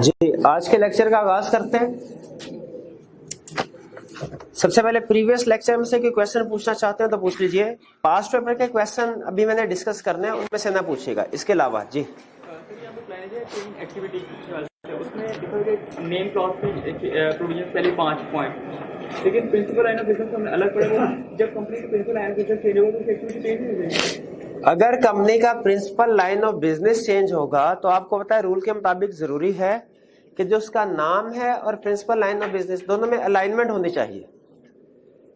जी, आज के लेक्चर का आगाज करते हैं। सबसे पहले प्रीवियस लेक्चर में से कोई क्वेश्चन पूछना चाहते हैं तो पूछ लीजिए। पास्ट पेपर के क्वेश्चन अभी मैंने डिस्कस करने हैं, उनमें से ना पूछिएगा। इसके अलावा जी एक्टिविटी उसमें देखोगे नेम क्लॉज पे प्रोविजन पहले 5 पॉइंट, लेकिन प्रिंसिपल लाइन ऑफ बिजनेस हमें अलग पड़ेगा। जब कंपनी की principal line of business change होगा तो एक्टिविटी चेंज नहीं होगी। अगर कंपनी का principal line of business change होगा तो आपको पता है रूल के मुताबिक जरूरी है कि जो उसका नाम है और प्रिंसिपल लाइन ऑफ बिजनेस दोनों में अलाइनमेंट होनी चाहिए।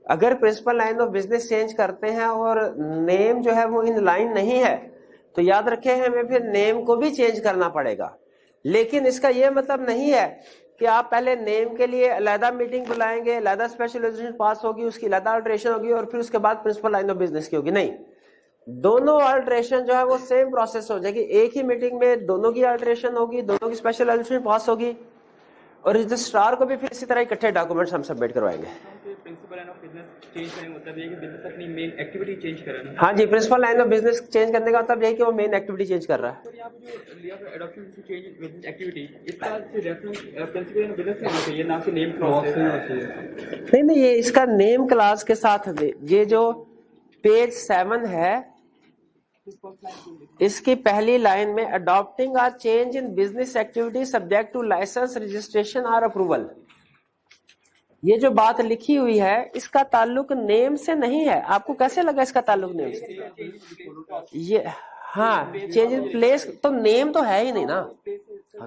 अगर principal line of business change करते हैं और नेम जो है वो इन लाइन नहीं है तो याद रखें हमें फिर नेम को भी चेंज करना पड़ेगा। लेकिन इसका यह मतलब नहीं है कि आप पहले नेम के लिए अलहदा मीटिंग बुलाएंगे, अलहदा स्पेशल रेजोल्यूशन पास होगी, उसकी अलहदा अल्ट्रेशन होगी और फिर उसके बाद प्रिंसिपल लाइन ऑफ बिजनेस की होगी। नहीं, दोनों अल्ट्रेशन जो है वो सेम प्रोसेस हो जाएगी। एक ही मीटिंग में दोनों की अल्ट्रेशन होगी, दोनों की स्पेशल रेजोल्यूशन पास होगी और रजिस्ट्रार को भी फिर इसी तरह इकट्ठे डॉक्यूमेंट्स हम सबमिट करवाएंगे। Principal line of business change करने का मतलब ये कि बिजनेस अपनी मेन एक्टिविटी चेंज कर रहा है। हाँ जी, principal line of business change करने का मतलब यही कि वो मेन एक्टिविटी चेंज कर रहा है। तो यहाँ पे जो लिया adoption to change business activity, इसका reference principal line of business में होना चाहिए, ना कि नेम क्लॉज से होना चाहिए। नहीं, ये इसका नेम क्लास के साथ ये जो पेज 7 है इसकी पहली लाइन में adopting or change in business activity subject to licence registration और अप्रूवल, ये जो बात लिखी हुई है इसका ताल्लुक नेम से नहीं है। आपको कैसे लगा इसका ताल्लुक नेम से? ये हाँ, चेंज इन प्लेस तो नेम तो है ही नहीं ना।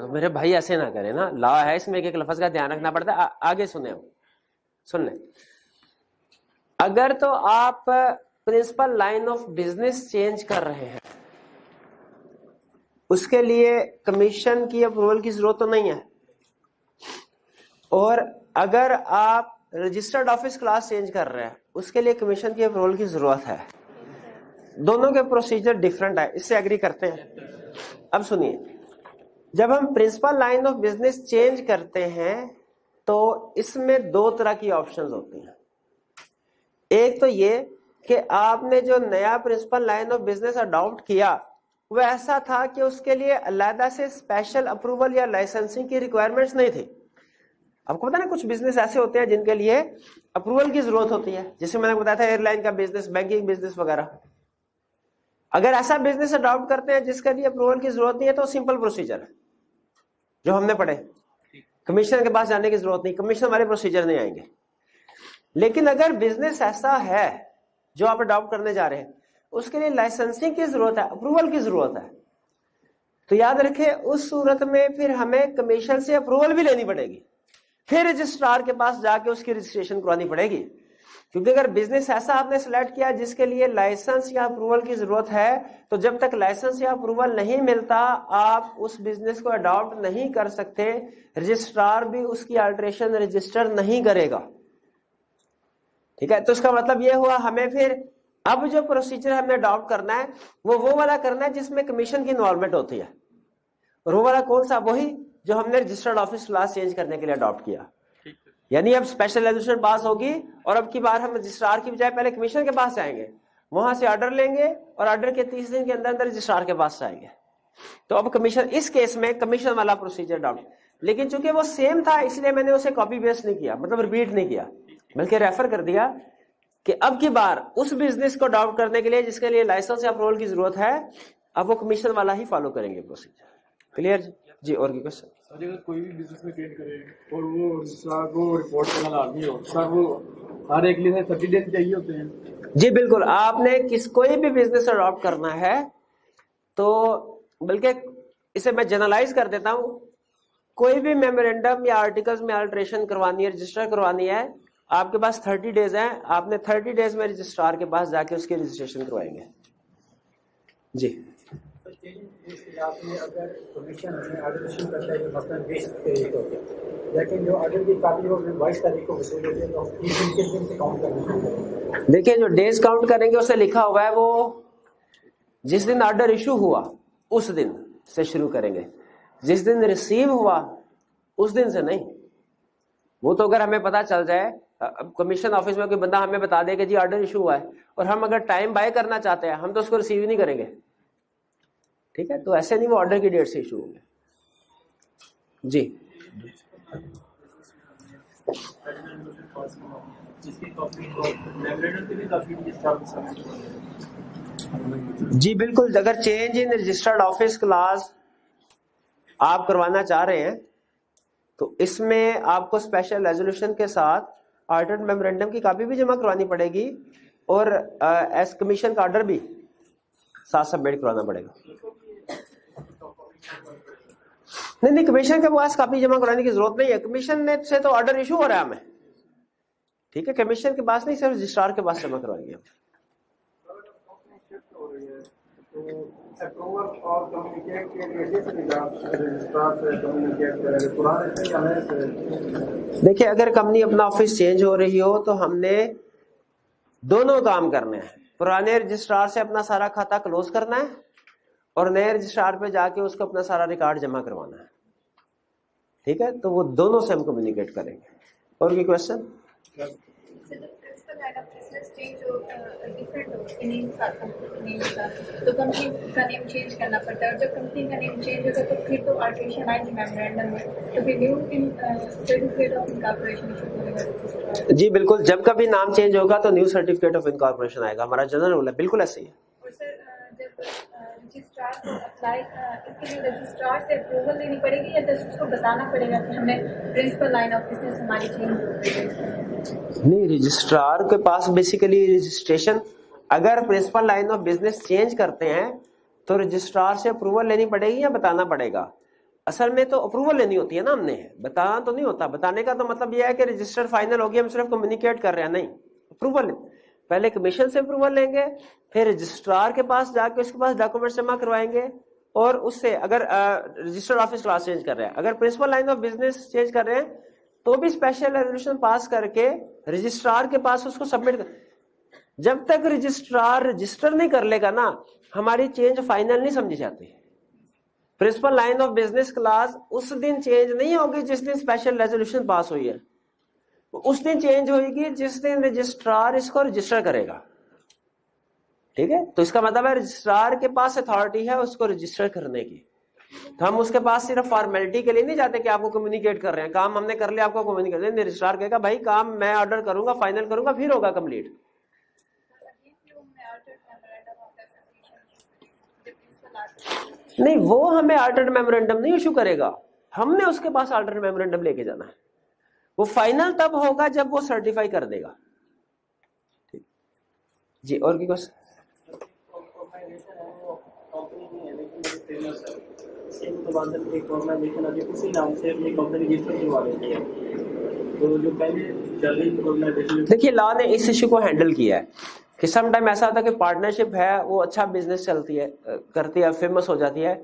मेरे भाई ऐसे ना करे ना, लॉ है इसमें एक लफ्ज का ध्यान रखना पड़ता है। आगे सुने, सुन ले। अगर तो आप principal line of business change कर रहे हैं उसके लिए कमीशन की अप्रूवल की जरूरत तो नहीं है, और अगर आप रजिस्टर्ड ऑफिस क्लास चेंज कर रहे हैं उसके लिए कमीशन की अप्रूवल की जरूरत है। दोनों के प्रोसीजर डिफरेंट है, इससे एग्री करते हैं। अब सुनिए, जब हम principal line of business change करते हैं तो इसमें दो तरह की ऑप्शंस होती हैं। एक तो ये कि आपने जो नया principal line of business adopt किया वो ऐसा था कि उसके लिए अलहदा से स्पेशल अप्रूवल या लाइसेंसिंग की रिक्वायरमेंट्स नहीं थी। आपको पता ना कुछ बिजनेस ऐसे होते हैं जिनके लिए अप्रूवल की जरूरत होती है, जैसे मैंने बताया था एयरलाइन का बिजनेस, बैंकिंग बिजनेस वगैरह। अगर ऐसा बिजनेस अडॉप्ट करते हैं जिसके लिए अप्रूवल की जरूरत नहीं है तो सिंपल प्रोसीजर है जो हमने पढ़े, कमीशन के पास जाने की जरूरत नहीं, कमीशन वाले प्रोसीजर नहीं आएंगे। लेकिन अगर बिजनेस ऐसा है जो आप अडॉप्ट करने जा रहे हैं उसके लिए लाइसेंसिंग की जरूरत है, अप्रूवल की जरूरत है, तो याद रखें उस सूरत में फिर हमें कमीशन से अप्रूवल भी लेनी पड़ेगी, फिर रजिस्ट्रार के पास जाके उसकी रजिस्ट्रेशन करवानी पड़ेगी। क्योंकि अगर बिजनेस ऐसा आपने सिलेक्ट किया जिसके लिए लाइसेंस या अप्रूवल की जरूरत है तो जब तक लाइसेंस या अप्रूवल नहीं मिलता आप उस बिजनेस को अडॉप्ट नहीं कर सकते, रजिस्ट्रार भी उसकी अल्टरेशन रजिस्टर नहीं करेगा। ठीक है, तो इसका मतलब यह हुआ हमें फिर अब जो प्रोसीजर हमने अडॉप्ट करना है वो वाला करना है जिसमें कमीशन की इन्वॉल्वमेंट होती है। और वो वाला कौन सा? वही जो हमने रजिस्टर्ड ऑफिस क्लास चेंज करने के लिए अडॉप्ट किया। यानी अब स्पेशल रेजोल्यूशन पास होगी और अब की बार हम रजिस्ट्रार की बजाय पहले कमीशन के पास जाएंगे, वहां से ऑर्डर लेंगे और ऑर्डर के 30 दिन के अंदर अंदर रजिस्ट्रार के पास जाएंगे। तो अब कमीशन, इस केस में कमीशन वाला प्रोसीजर अडॉप्ट, लेकिन चूंकि वो सेम था इसलिए मैंने उसे कॉपी पेस्ट नहीं किया, मतलब रिपीट नहीं किया, बल्कि रेफर कर दिया कि अब की बार उस बिजनेस को अडॉप्ट करने के लिए जिसके लिए लाइसेंस या अप्रूवल की जरूरत है अब वो कमीशन वाला ही फॉलो करेंगे प्रोसीजर। क्लियर जी? और की क्वेश्चन? अगर कोई भी बिजनेस में ट्रेड करे और वो सर को रिपोर्ट करना लाजमी हो, सर वो हर एक लिए 30 डेज चाहिए होते हैं। जी बिल्कुल, आपने कोई भी बिजनेस अडॉप्ट करना है तो, बल्कि इसे मैं जनरलाइज कर देता हूं, कोई भी मेमोरेंडम या आर्टिकल्स में अल्टरेशन करवानी है, रजिस्टर करवानी है, आपके पास 30 डेज हैं, आपने 30 डेज में रजिस्ट्रार के पास जाके उसकी रजिस्ट्रेशन करवाएंगे। जी अगर कमीशन में ऑर्डर करता है तो मसलन 20 तारीख को, लेकिन जो ऑर्डर की कापी हो 22 तारीख को वसूल होती है तो 30 दिन के दिन से काउंट करना। देखिए, जो डेज काउंट करेंगे उसे लिखा हुआ है वो जिस दिन ऑर्डर इशू हुआ उस दिन से शुरू करेंगे, जिस दिन रिसीव हुआ उस दिन से नहीं। वो तो अगर हमें पता चल जाए, कमीशन ऑफिस में कोई बंदा हमें बता दे कि जी ऑर्डर इशू हुआ है और हम अगर टाइम बाय करना चाहते हैं हम तो उसको रिसीव ही नहीं करेंगे। ठीक है, तो ऐसे नहीं वो ऑर्डर की डेट से इशू होंगे। जी जिसकी कॉपी मेमोरेंडम की भी कॉपी रजिस्टर ऑफिस जी बिल्कुल, अगर change in registered office class आप करवाना चाह रहे हैं तो इसमें आपको स्पेशल रेजोल्यूशन के साथ ऑर्डर्ड मेमोरेंडम की कॉपी भी जमा करवानी पड़ेगी और एस कमीशन का ऑर्डर भी साथ सबमिट करवाना पड़ेगा। नहीं, कमीशन के पास कॉपी जमा कराने की जरूरत नहीं है, कमीशन ने से तो ऑर्डर इशू हो रहा है हमें, ठीक है, कमीशन के पास नहीं, सिर्फ रजिस्ट्रार के पास जमा करवाएंगे। अप्रूवल और कम्युनिकेट के लिए रजिस्ट्रार से कम्युनिकेट करें पुराने से या नए से? देखिए, अगर कंपनी अपना ऑफिस चेंज हो रही हो तो हमने दोनों काम करने हैं, पुराने रजिस्ट्रार से अपना सारा खाता क्लोज करना है और नए रजिस्ट्रार पे जाके उसको अपना सारा रिकॉर्ड जमा करवाना है, ठीक है, तो वो दोनों से हम कम्युनिकेट करेंगे। और कोई क्वेश्चन? तो कंपनी का नेम चेंज करना पड़ता है और जब कंपनी का नेम चेंज होगा तो फिर तो अल्टरेशन आएगी मेमोरेंडम में, तो फिर new certificate of incorporation issue करेगा। जी बिल्कुल, जब कभी नाम चेंज होगा तो न्यू सर्टिफिकेट ऑफ इनकॉर्पोरेशन आएगा, हमारा जनरल रूल है, बिल्कुल ऐसे ही है। और सर जब रजिस्ट्रार को अप्लाई इसके लिए रजिस्ट्रार से अप्रूवल लेनी पड़ेगी या जस्ट उसको बताना पड़ेगा कि हमें प्रिंसिपल लाइन ऑफ बिजनेस हमारी चेंज हो गई है? नहीं, रजिस्ट्रार के पास बेसिकली रजिस्ट्रेशन, अगर principal line of business change करते हैं तो रजिस्ट्रार से अप्रूवल लेनी पड़ेगी या बताना पड़ेगा? असल में तो अप्रूवल लेनी होती है ना, हमने बताना तो नहीं होता। बताने का तो मतलब यह है कि रजिस्टर फाइनल हो गया, हम सिर्फ कम्युनिकेट कर रहे हैं, नहीं, अप्रूवल पहले कमीशन से अप्रूवल लेंगे, फिर रजिस्ट्रार के पास जाके उसके पास डॉक्यूमेंट जमा करवाएंगे और उससे अगर रजिस्टर्ड ऑफिस क्लास चेंज कर रहे हैं, अगर principal line of business change कर रहे हैं तो भी स्पेशल रेजोल्यूशन पास करके रजिस्ट्रार के पास उसको सबमिट कर। जब तक रजिस्ट्रार रजिस्टर नहीं कर लेगा ना, हमारी चेंज फाइनल नहीं समझी जाती। Principal line of business class उस दिन चेंज नहीं होगी जिस दिन स्पेशल रेजोल्यूशन पास हुई है, उस दिन चेंज होगी जिस दिन रजिस्ट्रार इसको रजिस्टर करेगा, ठीक है। तो इसका मतलब है रजिस्ट्रार के पास अथॉरिटी है उसको रजिस्टर करने की, तो हम उसके पास सिर्फ फॉर्मेलिटी के लिए नहीं जाते कि आपको कम्युनिकेट कर रहे हैं, काम हमने कर लिया आपको कम्युनिकेट नहीं, रजिस्ट्रार कहेगा भाई काम मैं ऑर्डर करूंगा, फाइनल करूंगा, फिर होगा कंप्लीट। नहीं, वो हमें ऑर्डर मेमोरेंडम नहीं इशू करेगा, हमने उसके पास ऑर्डर मेमोरेंडम लेके जाना है, वो फाइनल तब होगा जब वो सर्टिफाई कर देगा। ठीक जी, और की क्वेश्चन? देखिए, लॉ ने इस इश्यू को हैंडल किया है कि सम टाइम ऐसा होता है कि पार्टनरशिप है वो अच्छा बिजनेस चलती है, करती है, फेमस हो जाती है,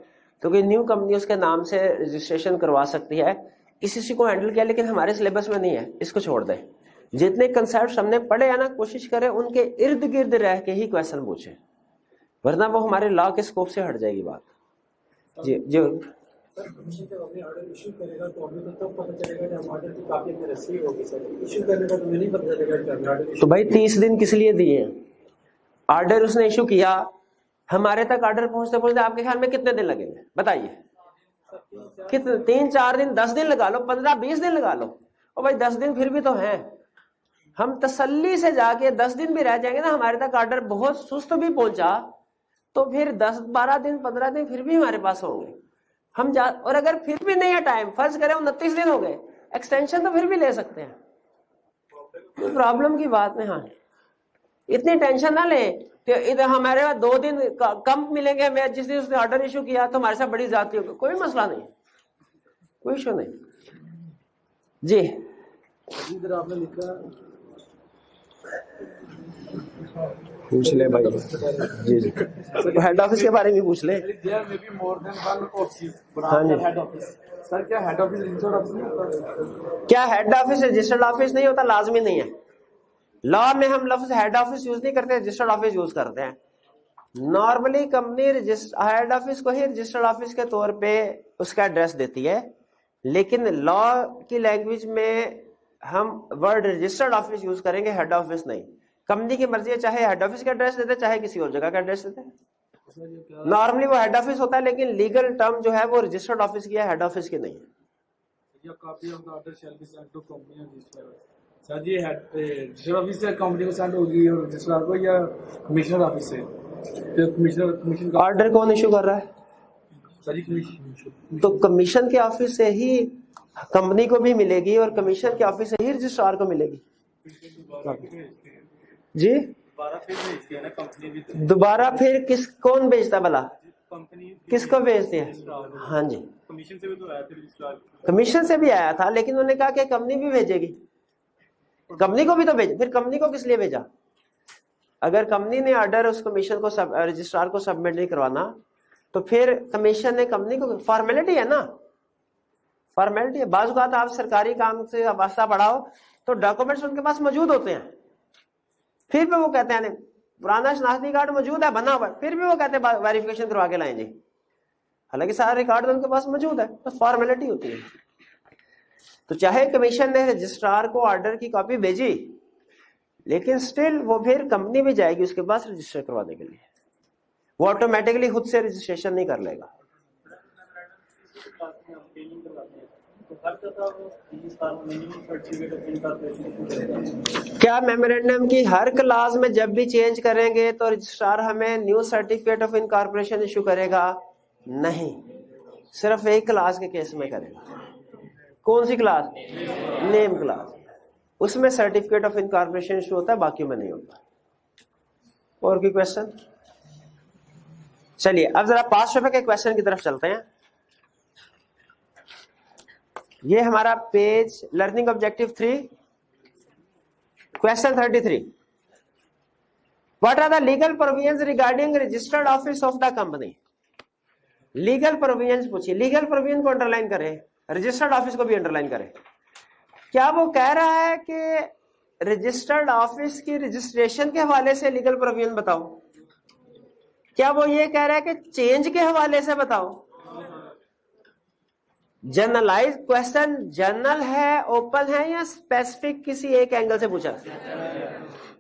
तो कोई न्यू कंपनी उसके नाम से रजिस्ट्रेशन करवा सकती है, इस इश्यू को हैंडल किया, लेकिन हमारे सिलेबस में नहीं है, इसको छोड़ दें। जितने कंसेप्ट हमने पढ़े हैं ना, कोशिश करें उनके इर्द गिर्द रह के ही क्वेश्चन पूछे, वरना वो हमारे लॉ के स्कोप से हट जाएगी बात। जी जी, सर कमीशन जब अपने ऑर्डर इशू करेगा तो हमें तो तब पता चलेगा जब ऑर्डर की कॉपी हमें रिसीव होगी। सर इशू करने का तो नहीं पता चलेगा कि ऑर्डर तो भाई 30 दिन किस लिए दिए हैं? ऑर्डर उसने इशू किया, हमारे तक ऑर्डर पहुंचते पहुंचते आपके ख्याल में कितने दिन लगेंगे बताइए? कितने? 3-4 दिन, 10 दिन लगा लो, 15-20 दिन लगा लो, और भाई 10 दिन फिर भी तो हैं, हम तसल्ली से जाके 10 दिन भी रह जाएंगे ना, हमारे तक ऑर्डर बहुत सुस्त भी पहुंचा तो फिर 10-12 दिन 15 दिन फिर भी हमारे पास होंगे, हम जा, और अगर फिर भी नहीं है टाइम, फर्ज करें 29 दिन हो गए, एक्सटेंशन तो फिर भी ले सकते हैं, कोई प्रॉब्लम की बात नहीं। हाँ, इतनी टेंशन ना ले कि इधर हमारे पास 2 दिन कम मिलेंगे, मैं जिस दिन उसने ऑर्डर इशू किया तो हमारे साथ बड़ी ज्यादती होगी, कोई मसला नहीं, कोई इशू नहीं। जी इधर आपने लिखा पूछ ले भाई। जी जी, हेड ऑफिस के बारे में पूछ ले। There may be more than one office. हाँ जी, हेड ऑफिस सर, क्या हेड ऑफिस रजिस्टर्ड ऑफिस नहीं होता? क्या हेड ऑफिस रजिस्टर्ड ऑफिस नहीं होता? लाजमी नहीं है, लॉ में हम लफ्ज हेड ऑफिस यूज नहीं करते, रजिस्टर्ड ऑफिस यूज करते हैं। नॉर्मली कंपनी हेड ऑफिस को ही रजिस्टर्ड ऑफिस के तौर पे उसका एड्रेस देती है, लेकिन लॉ की लैंग्वेज में हम वर्ड रजिस्टर्ड ऑफिस यूज करेंगे, हेड ऑफिस नहीं। कंपनी की मर्जी है, चाहे हेड ऑफिस का एड्रेस देते चाहे किसी और जगह का एड्रेस देते, नॉर्मली वो हेड ऑफिस होता है, लेकिन लीगल टर्म जो है वो रजिस्टर्ड ऑफिस की है, हेड ऑफिस की नहीं है। या copy of the order shall be sent to company registrar. Sir जी रजिस्टर ऑफिस से कंपनी को सेंड होगी और रजिस्ट्रार को या कमिश्नर ऑफिस से? तो कमीशन का ऑर्डर कौन इशू कर रहा है? सर जी कमीशन। तो कमीशन के ऑफिस से ही कंपनी को भी मिलेगी और कमीशन के ऑफिस से ही रजिस्ट्रार को मिलेगी जी। दोबारा फिर कौन बेचता भला? किसको बेचते हैं? हाँ जी, कमीशन से भी तो आया था रजिस्ट्रार। कमीशन से भी आया था, लेकिन उन्होंने कहा कि कंपनी भी भेजेगी। कंपनी को भी तो भेज, फिर कंपनी को किस लिए भेजा? अगर कंपनी ने ऑर्डर उस कमीशन को रजिस्ट्रार को सबमिट नहीं करवाना तो फिर कमीशन ने कंपनी को, फॉर्मेलिटी है ना, फॉर्मेलिटी है। बाज़ औक़ात आप सरकारी काम से वास्ता पढ़ाओ तो डॉक्यूमेंट्स उनके पास मौजूद होते हैं, फिर भी वो कहते हैं पुराना शनाख्ती कार्ड मौजूद है बना हुआ, फिर भी वो कहते हैं वेरिफिकेशन करवा के लाएं जी, हालांकि सारा रिकॉर्ड उनके पास मौजूद है, तो फॉर्मेलिटी होती है। तो चाहे कमीशन ने रजिस्ट्रार को ऑर्डर की कॉपी भेजी, लेकिन स्टिल वो फिर कंपनी में जाएगी उसके पास रजिस्टर करवाने के लिए, वो ऑटोमेटिकली खुद से रजिस्ट्रेशन नहीं कर लेगा। क्या मेमोरेंडम की हर क्लास में जब भी चेंज करेंगे तो रजिस्ट्रार हमें new certificate of incorporation issue करेगा? नहीं, सिर्फ एक क्लास के केस में करेगा। कौन सी क्लास? नेम क्लास, उसमें सर्टिफिकेट ऑफ इनकॉर्पोरेशन इशू होता है, बाकी में नहीं होता। और कोई क्वेश्चन? चलिए अब जरा पास्ट पेपर के क्वेश्चन की तरफ चलते हैं। ये हमारा page learning objective 3, question 33। What are the legal provisions regarding registered office of the company? Legal provisions पूछिए, लीगल प्रोविजन को अंडरलाइन करें, रजिस्टर्ड ऑफिस को भी अंडरलाइन करें। क्या वो कह रहा है कि रजिस्टर्ड ऑफिस की रजिस्ट्रेशन के हवाले से लीगल प्रोविजन बताओ? क्या वो ये कह रहा है कि चेंज के हवाले से बताओ? जनरलाइज क्वेश्चन जनरल है, ओपन है या स्पेसिफिक किसी एक एंगल से पूछा?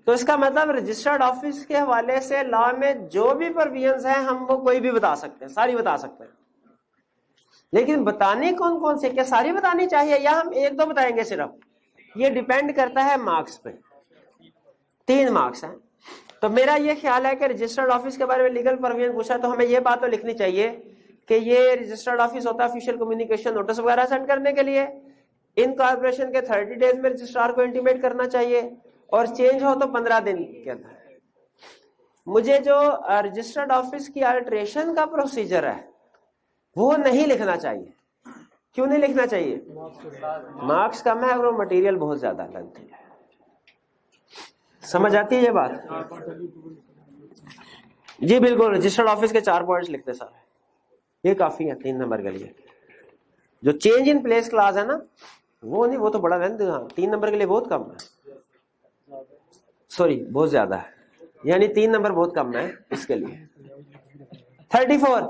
तो इसका मतलब रजिस्टर्ड ऑफिस के हवाले से लॉ में जो भी प्रोविजंस हैं हम वो कोई भी बता सकते हैं, सारी बता सकते हैं। लेकिन बताने कौन कौन से, क्या सारी बतानी चाहिए या हम एक दो बताएंगे सिर्फ? ये डिपेंड करता है मार्क्स पे, 3 मार्क्स हैं। तो मेरा ये ख्याल है कि रजिस्टर्ड ऑफिस के बारे में लीगल प्रोविजन पूछा तो हमें ये बात तो लिखनी चाहिए कि ये रजिस्टर्ड ऑफिस होता है ऑफिशियल कम्युनिकेशन नोटिस वगैरह सेंड करने के लिए, इनकॉर्पोरेशन के 30 डेज में रजिस्ट्रार को इंटीमेट करना चाहिए, और चेंज हो तो 15 दिन के अंदर। मुझे जो रजिस्टर्ड ऑफिस की अल्टरेशन का प्रोसीजर है वो नहीं लिखना चाहिए। क्यों नहीं लिखना चाहिए? मार्क्स कम है और मटेरियल बहुत ज्यादा लेंथी है। समझ आती है ये बात? जी बिल्कुल, रजिस्टर्ड ऑफिस के 4 पॉइंट्स लिखते सारे, ये काफी है 3 नंबर के लिए। जो चेंज इन प्लेस क्लास है ना वो नहीं, वो तो बड़ा लेंथ, 3 नंबर के लिए बहुत कम है, सॉरी बहुत ज्यादा है, यानी 3 नंबर बहुत कम है इसके लिए। 34,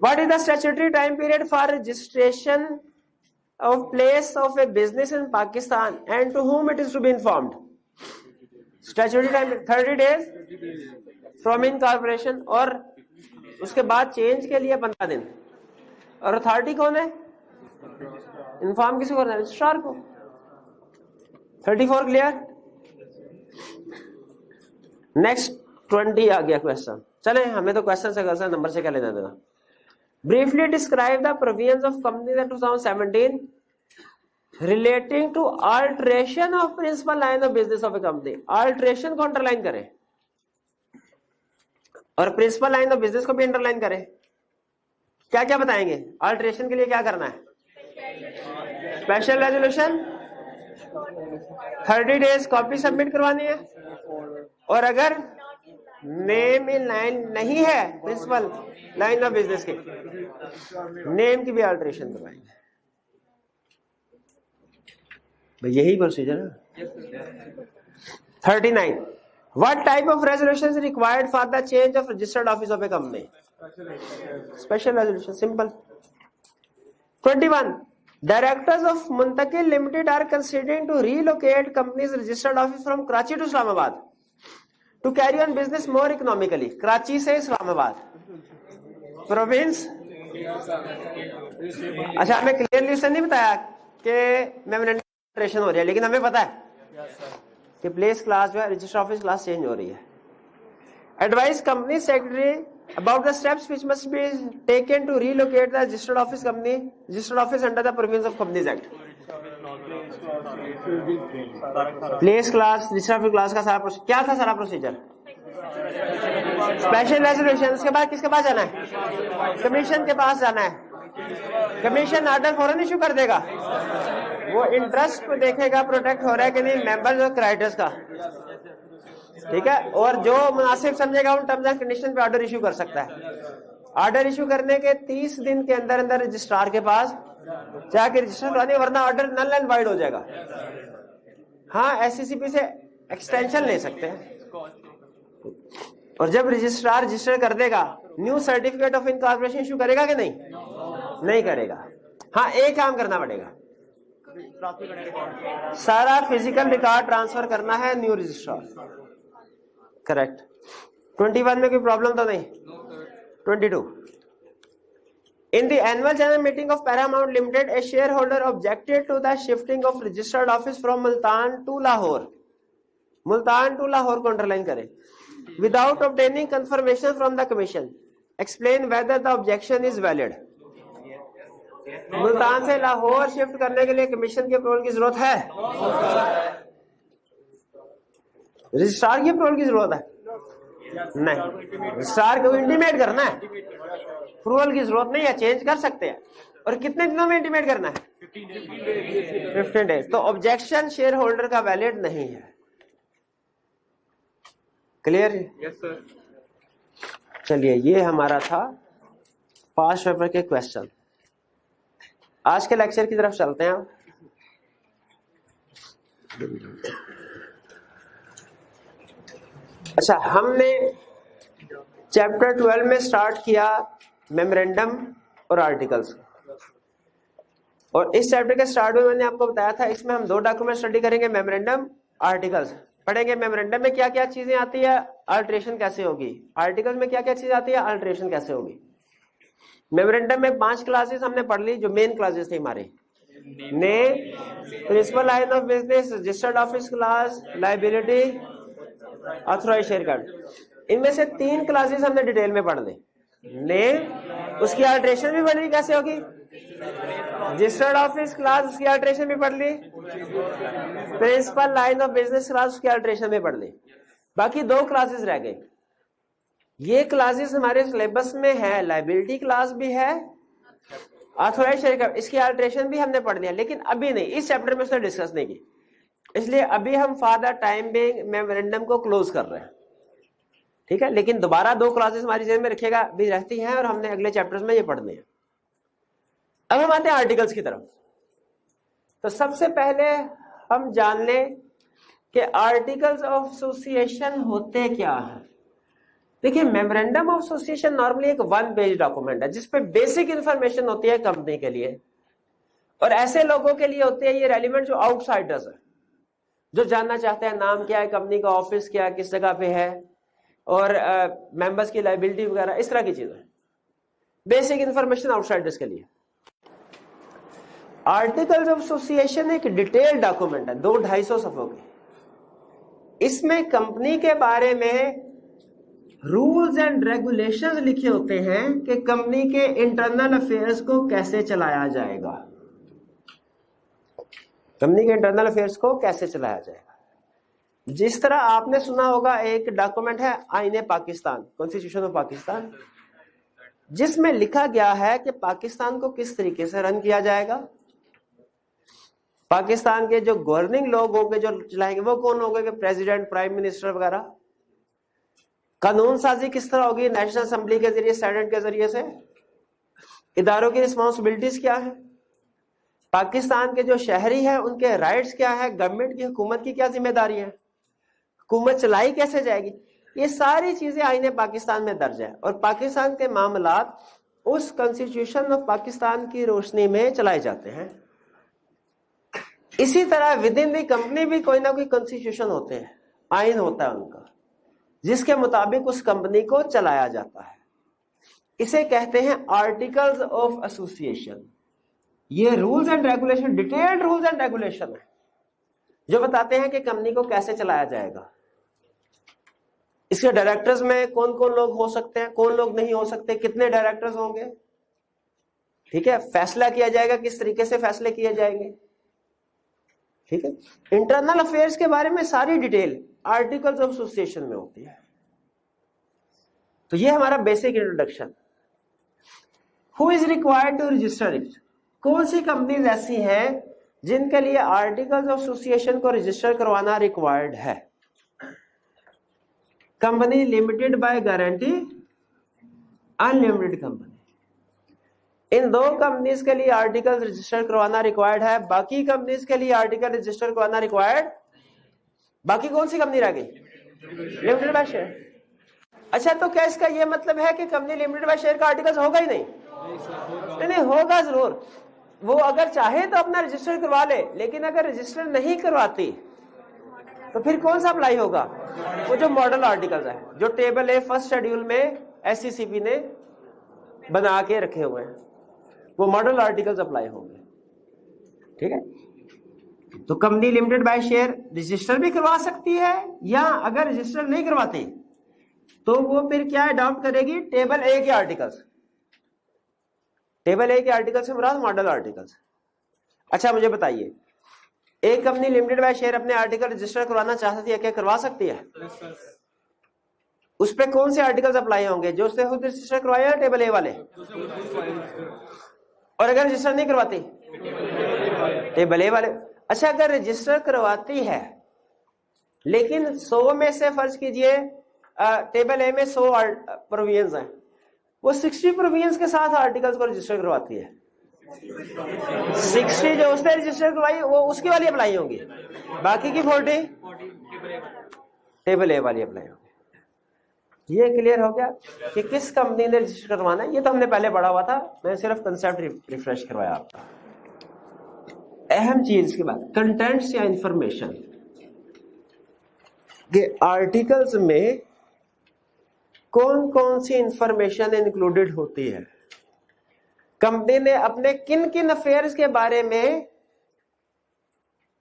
what is the statutory time period for registration of place of a business in Pakistan and to whom it is to be informed? Statutory time 30 days from incorporation, और उसके बाद चेंज के लिए 15 दिन। और अथॉरिटी कौन है? इन्फॉर्म किसी को? रजिस्ट्रार को। 34 क्लियर? नेक्स्ट 20 आ गया क्वेश्चन। चले, हमें तो क्वेश्चन से नंबर से क्या लेना देना। Briefly describe the provisions of company act 2017 relating to alteration of principal line of business of a company. Alteration को अंडरलाइन करें और प्रिंसिपल लाइन ऑफ बिजनेस को भी अंडरलाइन करें। क्या क्या बताएंगे? अल्टरेशन के लिए क्या करना है? Special resolution, 30 days copy submit करवानी है, और अगर नेम इन लाइन नहीं है प्रिंसिपल लाइन ऑफ बिजनेस के, नेम की भी अल्टरेशन करवाएंगे। भाई यही प्रोसीजर है। 39, what type of resolution is required for the change of registered office of a company? Special resolution, simple. 21, directors of Muntakil Limited are considering to relocate company's registered office from Karachi to Islamabad to carry on business more economically. Karachi से Islamabad, province अच्छा, हमें clearly उसने नहीं बताया कि memorandum हो रही है, लेकिन हमें पता है कि प्लेस क्लास जो है रजिस्टर ऑफिस क्लास चेंज हो रही है। Advice company secretary about the steps which must be taken to relocate the registered office under the provisions of Companies Act. Place class register office class का सारा क्या था, सारा प्रोसीजर स्पेशल रेजोल्यूशन। उसके बाद किसके पास जाना है? कमीशन के पास जाना है। कमीशन ऑर्डर फौरन इशू कर देगा, वो इंटरेस्ट को देखेगा प्रोटेक्ट हो रहा है कि नहीं मेंबर्स और क्राइटर्स का, ठीक है, और जो मुनासिब समझेगा उन टर्म्स एंड कंडीशन पे ऑर्डर इशू कर सकता है। ऑर्डर इशू करने के 30 दिन के अंदर अंदर रजिस्ट्रार के पास जाके रजिस्टर करानी, वरना ऑर्डर नल एंड वाइड हो जाएगा। हाँ, एससीसीपी से एक्सटेंशन ले सकते हैं, और जब रजिस्ट्रार रजिस्टर कर देगा new certificate of incorporation issue करेगा कि नहीं? नहीं करेगा। हाँ, एक काम करना पड़ेगा, सारा फिजिकल रिकॉर्ड ट्रांसफर करना है न्यू रजिस्ट्रार। करेक्ट। 21 में कोई प्रॉब्लम तो नहीं? 22 in the annual general meeting of Paramount Limited, a shareholder objected to the shifting of registered office from Multan to Lahore. Multan to Lahore को underline करें, without obtaining confirmation from the commission. Explain whether the objection is valid. Multan से Lahore shift करने के लिए commission के approval की जरूरत है? रजिस्ट्रार की अप्रूवल की जरूरत है? नहीं, रजिस्ट्रार को इंटीमेट करना है, अप्रूवल की जरूरत नहीं है, चेंज कर सकते हैं। और कितने दिनों में इंटीमेट करना है? 15 डेज। तो ऑब्जेक्शन शेयर होल्डर का वैलिड नहीं है। क्लियर? Yes sir. चलिए, ये हमारा था पास्ट पेपर के क्वेश्चन। आज के लेक्चर की तरफ चलते हैं। अच्छा, हमने चैप्टर 12 में स्टार्ट किया मेमोरेंडम और आर्टिकल्स, और इस चैप्टर के स्टार्ट में मैंने आपको बताया था इसमें हम 2 डॉक्यूमेंट स्टडी करेंगे, मेमोरेंडम, आर्टिकल्स पढ़ेंगे। मेमोरेंडम में क्या क्या चीजें आती है, अल्टरेशन कैसे होगी, आर्टिकल में क्या क्या चीज आती है, अल्टरेशन कैसे होगी। मेमोरेंडम में 5 क्लासेस हमने पढ़ ली जो मेन क्लासेस थी हमारी, name, principal line of business, registered office class, liability, authorised share card. इनमें से 3 क्लासेस हमने डिटेल में पढ़ ली। नेम, उसकी अल्टरेशन भी पढ़ ली कैसे होगी, रजिस्टर्ड ऑफिस क्लास, उसकी अल्टरेशन भी पढ़ ली, principal line of business clause, उसकी अल्टरेशन भी पढ़ ली। बाकी 2 क्लासेस रह गई। ये क्लासेस हमारे सिलेबस में है, लायबिलिटी क्लास भी है, ऑथराइज्ड शेयर कार्ड, इसकी अल्टरेशन भी हमने पढ़ लिया, लेकिन अभी नहीं, इस चैप्टर में उसने डिस्कस नहीं की, इसलिए अभी हम for the time being memorandum को क्लोज कर रहे हैं, ठीक है। लेकिन दोबारा 2 क्लासेस हमारी जेब में रखिएगा भी रहती हैं, और हमने अगले चैप्टर्स में ये पढ़ने हैं। अब हम आते हैं आर्टिकल्स की तरफ। तो सबसे पहले हम जान लें कि आर्टिकल्स ऑफ एसोसिएशन होते क्या है। देखिए, मेमोरेंडम ऑफ एसोसिएशन नॉर्मली एक 1 पेज डॉक्यूमेंट है जिसपे बेसिक इंफॉर्मेशन होती है कंपनी के लिए, और ऐसे लोगों के लिए होती है ये रेलिवेंट जो आउटसाइडर्स है, जो जानना चाहते हैं नाम क्या है कंपनी का, ऑफिस क्या है, किस जगह पे है, और मेंबर्स की लायबिलिटी वगैरह, इस तरह की चीजें, बेसिक इंफॉर्मेशन आउटसाइडर्स के लिए। आर्टिकल्स ऑफ एसोसिएशन एक डिटेल डॉक्यूमेंट है 200-250 सफ़ों की। इसमें कंपनी के बारे में रूल्स एंड रेगुलेशंस लिखे होते हैं कि कंपनी के इंटरनल अफेयर्स को कैसे चलाया जाएगा, कंपनी के इंटरनल अफेयर्स को कैसे चलाया जाएगा। जिस तरह आपने सुना होगा एक डॉक्यूमेंट है आईने पाकिस्तान, कॉन्स्टिट्यूशन ऑफ पाकिस्तान, जिसमें लिखा गया है कि पाकिस्तान को किस तरीके से रन किया जाएगा, पाकिस्तान के जो गवर्निंग लोग होंगे जो चलाएंगे वो कौन होंगे, कि प्रेसिडेंट, प्राइम मिनिस्टर वगैरह, कानून साजी किस तरह होगी, नेशनल असेंबली के जरिए, सेनेट के जरिए से, इदारों की रिस्पॉन्सिबिलिटीज क्या है, पाकिस्तान के जो शहरी हैं उनके राइट्स क्या है, गवर्नमेंट की, हुकूमत की क्या जिम्मेदारी है, हुकूमत चलाई कैसे जाएगी, ये सारी चीजें आईने पाकिस्तान में दर्ज है। और पाकिस्तान के मामलात उस कॉन्स्टिट्यूशन ऑफ पाकिस्तान की रोशनी में चलाए जाते हैं। इसी तरह विद इन दी कंपनी भी कोई ना कोई कॉन्स्टिट्यूशन होते हैं, आइन होता है उनका, जिसके मुताबिक उस कंपनी को चलाया जाता है। इसे कहते हैं आर्टिकल्स ऑफ एसोसिएशन। ये rules and regulation, detailed rules and regulation है जो बताते हैं कि कंपनी को कैसे चलाया जाएगा। इसके डायरेक्टर्स में कौन कौन लोग हो सकते हैं, कौन लोग नहीं हो सकते, कितने डायरेक्टर्स होंगे, ठीक है, फैसला किया जाएगा, किस तरीके से फैसले किए जाएंगे, ठीक है। इंटरनल अफेयर्स के बारे में सारी डिटेल आर्टिकल्स ऑफ एसोसिएशन में होती है। तो ये हमारा basic introduction. Who is required to register it? कौन सी कंपनीज ऐसी हैं जिनके लिए आर्टिकल्स ऑफ एसोसिएशन को रजिस्टर करवाना रिक्वायर्ड है? Company limited by guarantee, unlimited company. इन दो कंपनीज के लिए आर्टिकल रजिस्टर करवाना रिक्वायर्ड है, बाकी कंपनीज के लिए आर्टिकल रजिस्टर करवाना रिक्वायर्ड। बाकी कौन सी कंपनी रह गई? Limited by share. अच्छा, तो क्या इसका ये मतलब है कि कंपनी लिमिटेड बाय शेयर का आर्टिकल होगा ही नहीं? नहीं, होगा जरूर। वो अगर चाहे तो अपना रजिस्टर करवा ले, लेकिन अगर रजिस्टर नहीं करवाती तो फिर कौन सा अप्लाई होगा? वो जो मॉडल आर्टिकल्स है, जो टेबल ए फर्स्ट शेड्यूल में एससीसीपी ने बना के रखे हुए हैं, वो मॉडल आर्टिकल्स अप्लाई होंगे, ठीक है। तो company limited bye share register भी करवा सकती है, या अगर रजिस्टर नहीं करवाती तो वो फिर क्या अडॉप्ट करेगी? टेबल ए के आर्टिकल्स। टेबल ए के आर्टिकल से मुराद मॉडल आर्टिकल्स। अच्छा, मुझे बताइए, एक कंपनी लिमिटेड बाय शेयर अपने आर्टिकल रजिस्टर करवाना चाहती है, क्या करवा सकती है? उस पे कौन से आर्टिकल्स अप्लाई होंगे? जो उसने खुद रजिस्टर करवाया है, टेबल ए वाले? और अगर रजिस्टर नहीं करवाती? टेबल ए वाले। अच्छा, अगर रजिस्टर करवाती है लेकिन 100 में से फर्ज कीजिए टेबल ए में 100 प्रोविजंस हैं, वो 60 प्रोविजंस के साथ आर्टिकल्स को रजिस्टर करवाती है। 60 जो उसने रजिस्टर करवाई वो उसकी वाली अप्लाई होंगी, बाकी की 40 टेबल ए वाली अप्लाई होगी। ये क्लियर हो गया कि किस कंपनी ने रजिस्टर करवाना है? ये तो हमने पहले पढ़ा हुआ था, मैं सिर्फ कंसेप्ट रिफ्रेश करवाया आपका। अहम चीज के बाद कंटेंट्स या इंफॉर्मेशन के आर्टिकल्स में कौन कौन सी इंफॉर्मेशन इंक्लूडेड होती है। कंपनी ने अपने किन किन अफेयर्स के बारे में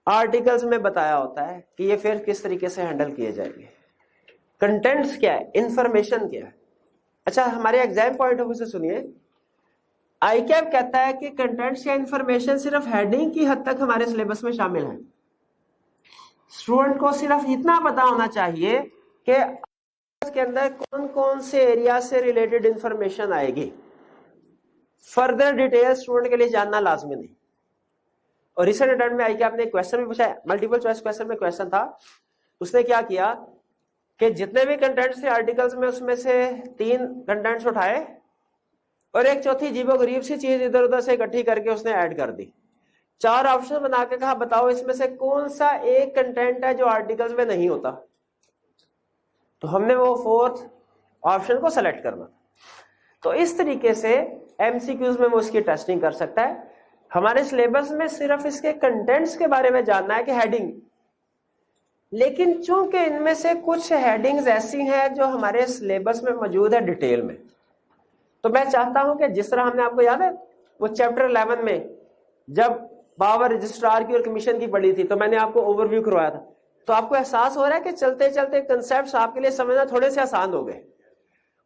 आर्टिकल्स में बताया होता है कि ये अफेयर किस तरीके से हैंडल किए जाएंगे। कंटेंट्स क्या है, इंफॉर्मेशन क्या है। अच्छा, हमारे एग्जाम पॉइंट ऑफ व्यू से सुनिए, आईकैप कहता है कि कंटेंट्स या इंफॉर्मेशन सिर्फ हेडिंग की हद तक हमारे सिलेबस में शामिल है। स्टूडेंट को सिर्फ इतना पता होना चाहिए कि के अंदर कौन कौन से एरिया से रिलेटेड इंफॉर्मेशन आएगी। फर्दर डिटेल स्टूडेंट के लिए जानना लाजमी नहीं। और रिसेंट अटेम्प्ट में आईकैप ने क्वेश्चन भी पूछा है, मल्टीपल चॉइस क्वेश्चन में क्वेश्चन था, उसने क्या किया कि जितने भी कंटेंट्स थे आर्टिकल्स में, उसमें से 3 कंटेंट्स उठाए और एक चौथी अजीबो गरीब सी चीज इधर उधर से इकट्ठी करके उसने ऐड कर दी। 4 ऑप्शन बना के कहा बताओ इसमें से कौन सा एक कंटेंट है जो आर्टिकल्स में नहीं होता। तो हमने वो 4th ऑप्शन को सेलेक्ट करना। तो इस तरीके से एमसीक्यूज में वो इसकी टेस्टिंग कर सकता है। हमारे सिलेबस में सिर्फ इसके कंटेंट्स के बारे में जानना है कि हेडिंग, लेकिन चूंकि इनमें से कुछ हेडिंग्स ऐसी हैं जो हमारे सिलेबस में मौजूद है डिटेल में, तो मैं चाहता हूं कि जिस तरह हमने, आपको याद है वो चैप्टर 11 में जब पावर रजिस्ट्रार की और कमीशन की पढ़ी थी, तो मैंने आपको ओवरव्यू करवाया था, तो आपको एहसास हो रहा है कि चलते चलते कंसेप्ट्स आपके लिए समझना थोड़े से आसान हो गए।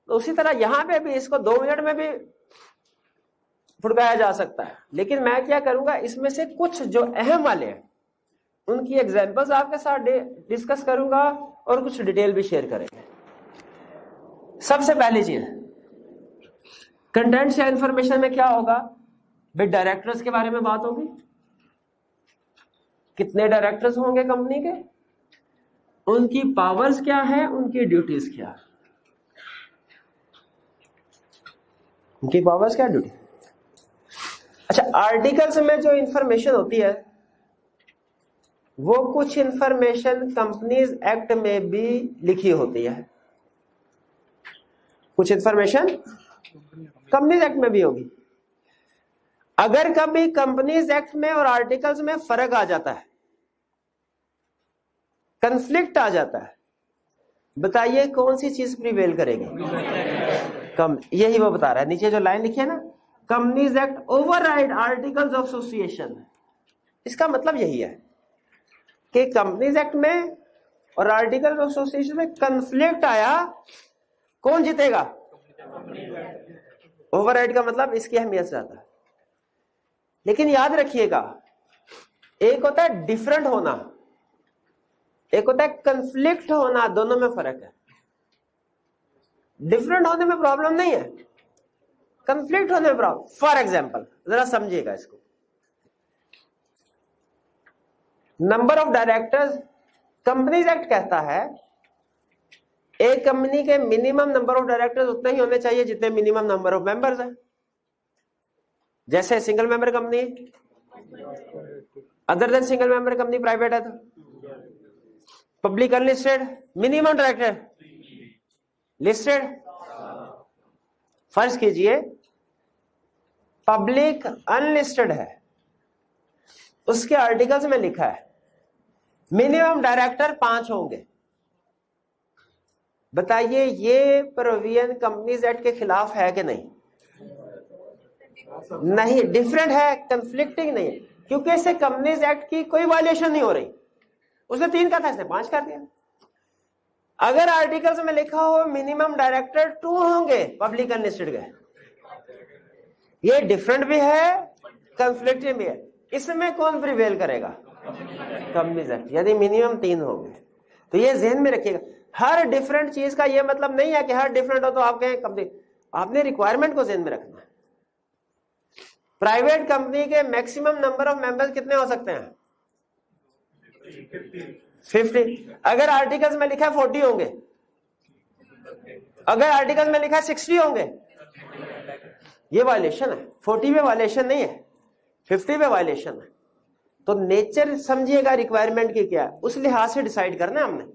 तो उसी तरह यहां पे भी इसको 2 मिनट में भी फुड़काया जा सकता है। लेकिन मैं क्या करूंगा, इसमें से कुछ जो अहम वाले हैं उनकी एग्जांपल्स आपके साथ डिस्कस करूंगा और कुछ डिटेल भी शेयर करेंगे। सबसे पहली चीज, कंटेंट्स या इंफॉर्मेशन में क्या होगा भाई, डायरेक्टर्स के बारे में बात होगी। कितने डायरेक्टर्स होंगे कंपनी के, उनकी पावर्स क्या है, उनकी ड्यूटीज क्या है, उनकी पावर्स क्या, ड्यूटी। अच्छा, आर्टिकल्स में जो इंफॉर्मेशन होती है वो कुछ इंफॉर्मेशन कंपनीज एक्ट में भी लिखी होती है, कुछ इंफॉर्मेशन कंपनीज एक्ट में भी होगी। अगर कभी कंपनीज एक्ट में और आर्टिकल्स में फर्क आ जाता है, कंफ्लिक्ट आ जाता है, बताइए कौन सी चीज प्रिवेल करेगी? कम, यही वो बता रहा है, नीचे जो लाइन लिखी है ना, companies act override articles of association. इसका मतलब यही है कि कंपनीज एक्ट में और आर्टिकल ऑफ एसोसिएशन में कंफ्लिक्ट आया, कौन जीतेगा? ओवरराइड का मतलब इसकी अहमियत ज्यादा है। लेकिन याद रखिएगा, एक होता है डिफरेंट होना, एक होता है कंफ्लिक्ट होना, दोनों में फर्क है। डिफरेंट होने में प्रॉब्लम नहीं है, कंफ्लिक्ट होने में प्रॉब्लम। फॉर एग्जाम्पल जरा समझिएगा इसको, number of directors, companies act कहता है एक कंपनी के मिनिमम नंबर ऑफ डायरेक्टर्स उतने ही होने चाहिए जितने मिनिमम नंबर ऑफ मेंबर्स हैं। जैसे single member company, other than single member company private है तो public unlisted, minimum director listed. फर्ज कीजिए पब्लिक अनलिस्टेड है, उसके आर्टिकल्स में लिखा है मिनिमम डायरेक्टर 5 होंगे। बताइए ये प्रोविजन कंपनीज एक्ट के खिलाफ है कि नहीं? नहीं, डिफरेंट है, कंफ्लिक्टिंग नहीं है, क्योंकि इससे कंपनीज एक्ट की कोई वायलेशन नहीं हो रही। उसने 3 का था, इसने 5 कर दिया। अगर आर्टिकल्स में लिखा हो मिनिमम डायरेक्टर 2 होंगे पब्लिक अनलिस्टेड के, ये डिफरेंट भी है, कंफ्लिक्टिंग भी है, इसमें कौन प्रिवेल करेगा? कंपनीज एक्ट, यदि मिनिमम 3 होंगे। तो ये ध्यान में रखिएगा, हर डिफरेंट चीज का ये मतलब नहीं है कि हर डिफरेंट हो तो आप कहें कंपनी, आपने रिक्वायरमेंट को ध्यान में रखना है। प्राइवेट कंपनी के मैक्सिमम नंबर ऑफ मेंबर्स कितने हो सकते हैं? 50। अगर आर्टिकल्स में लिखा है 40 होंगे, अगर आर्टिकल्स में लिखा है 60 होंगे, ये वायलेशन है। 40 में वायलेशन नहीं है, 50 में वायलेशन है। तो नेचर समझिएगा रिक्वायरमेंट की क्या है, उस लिहाज से डिसाइड करना है हमने।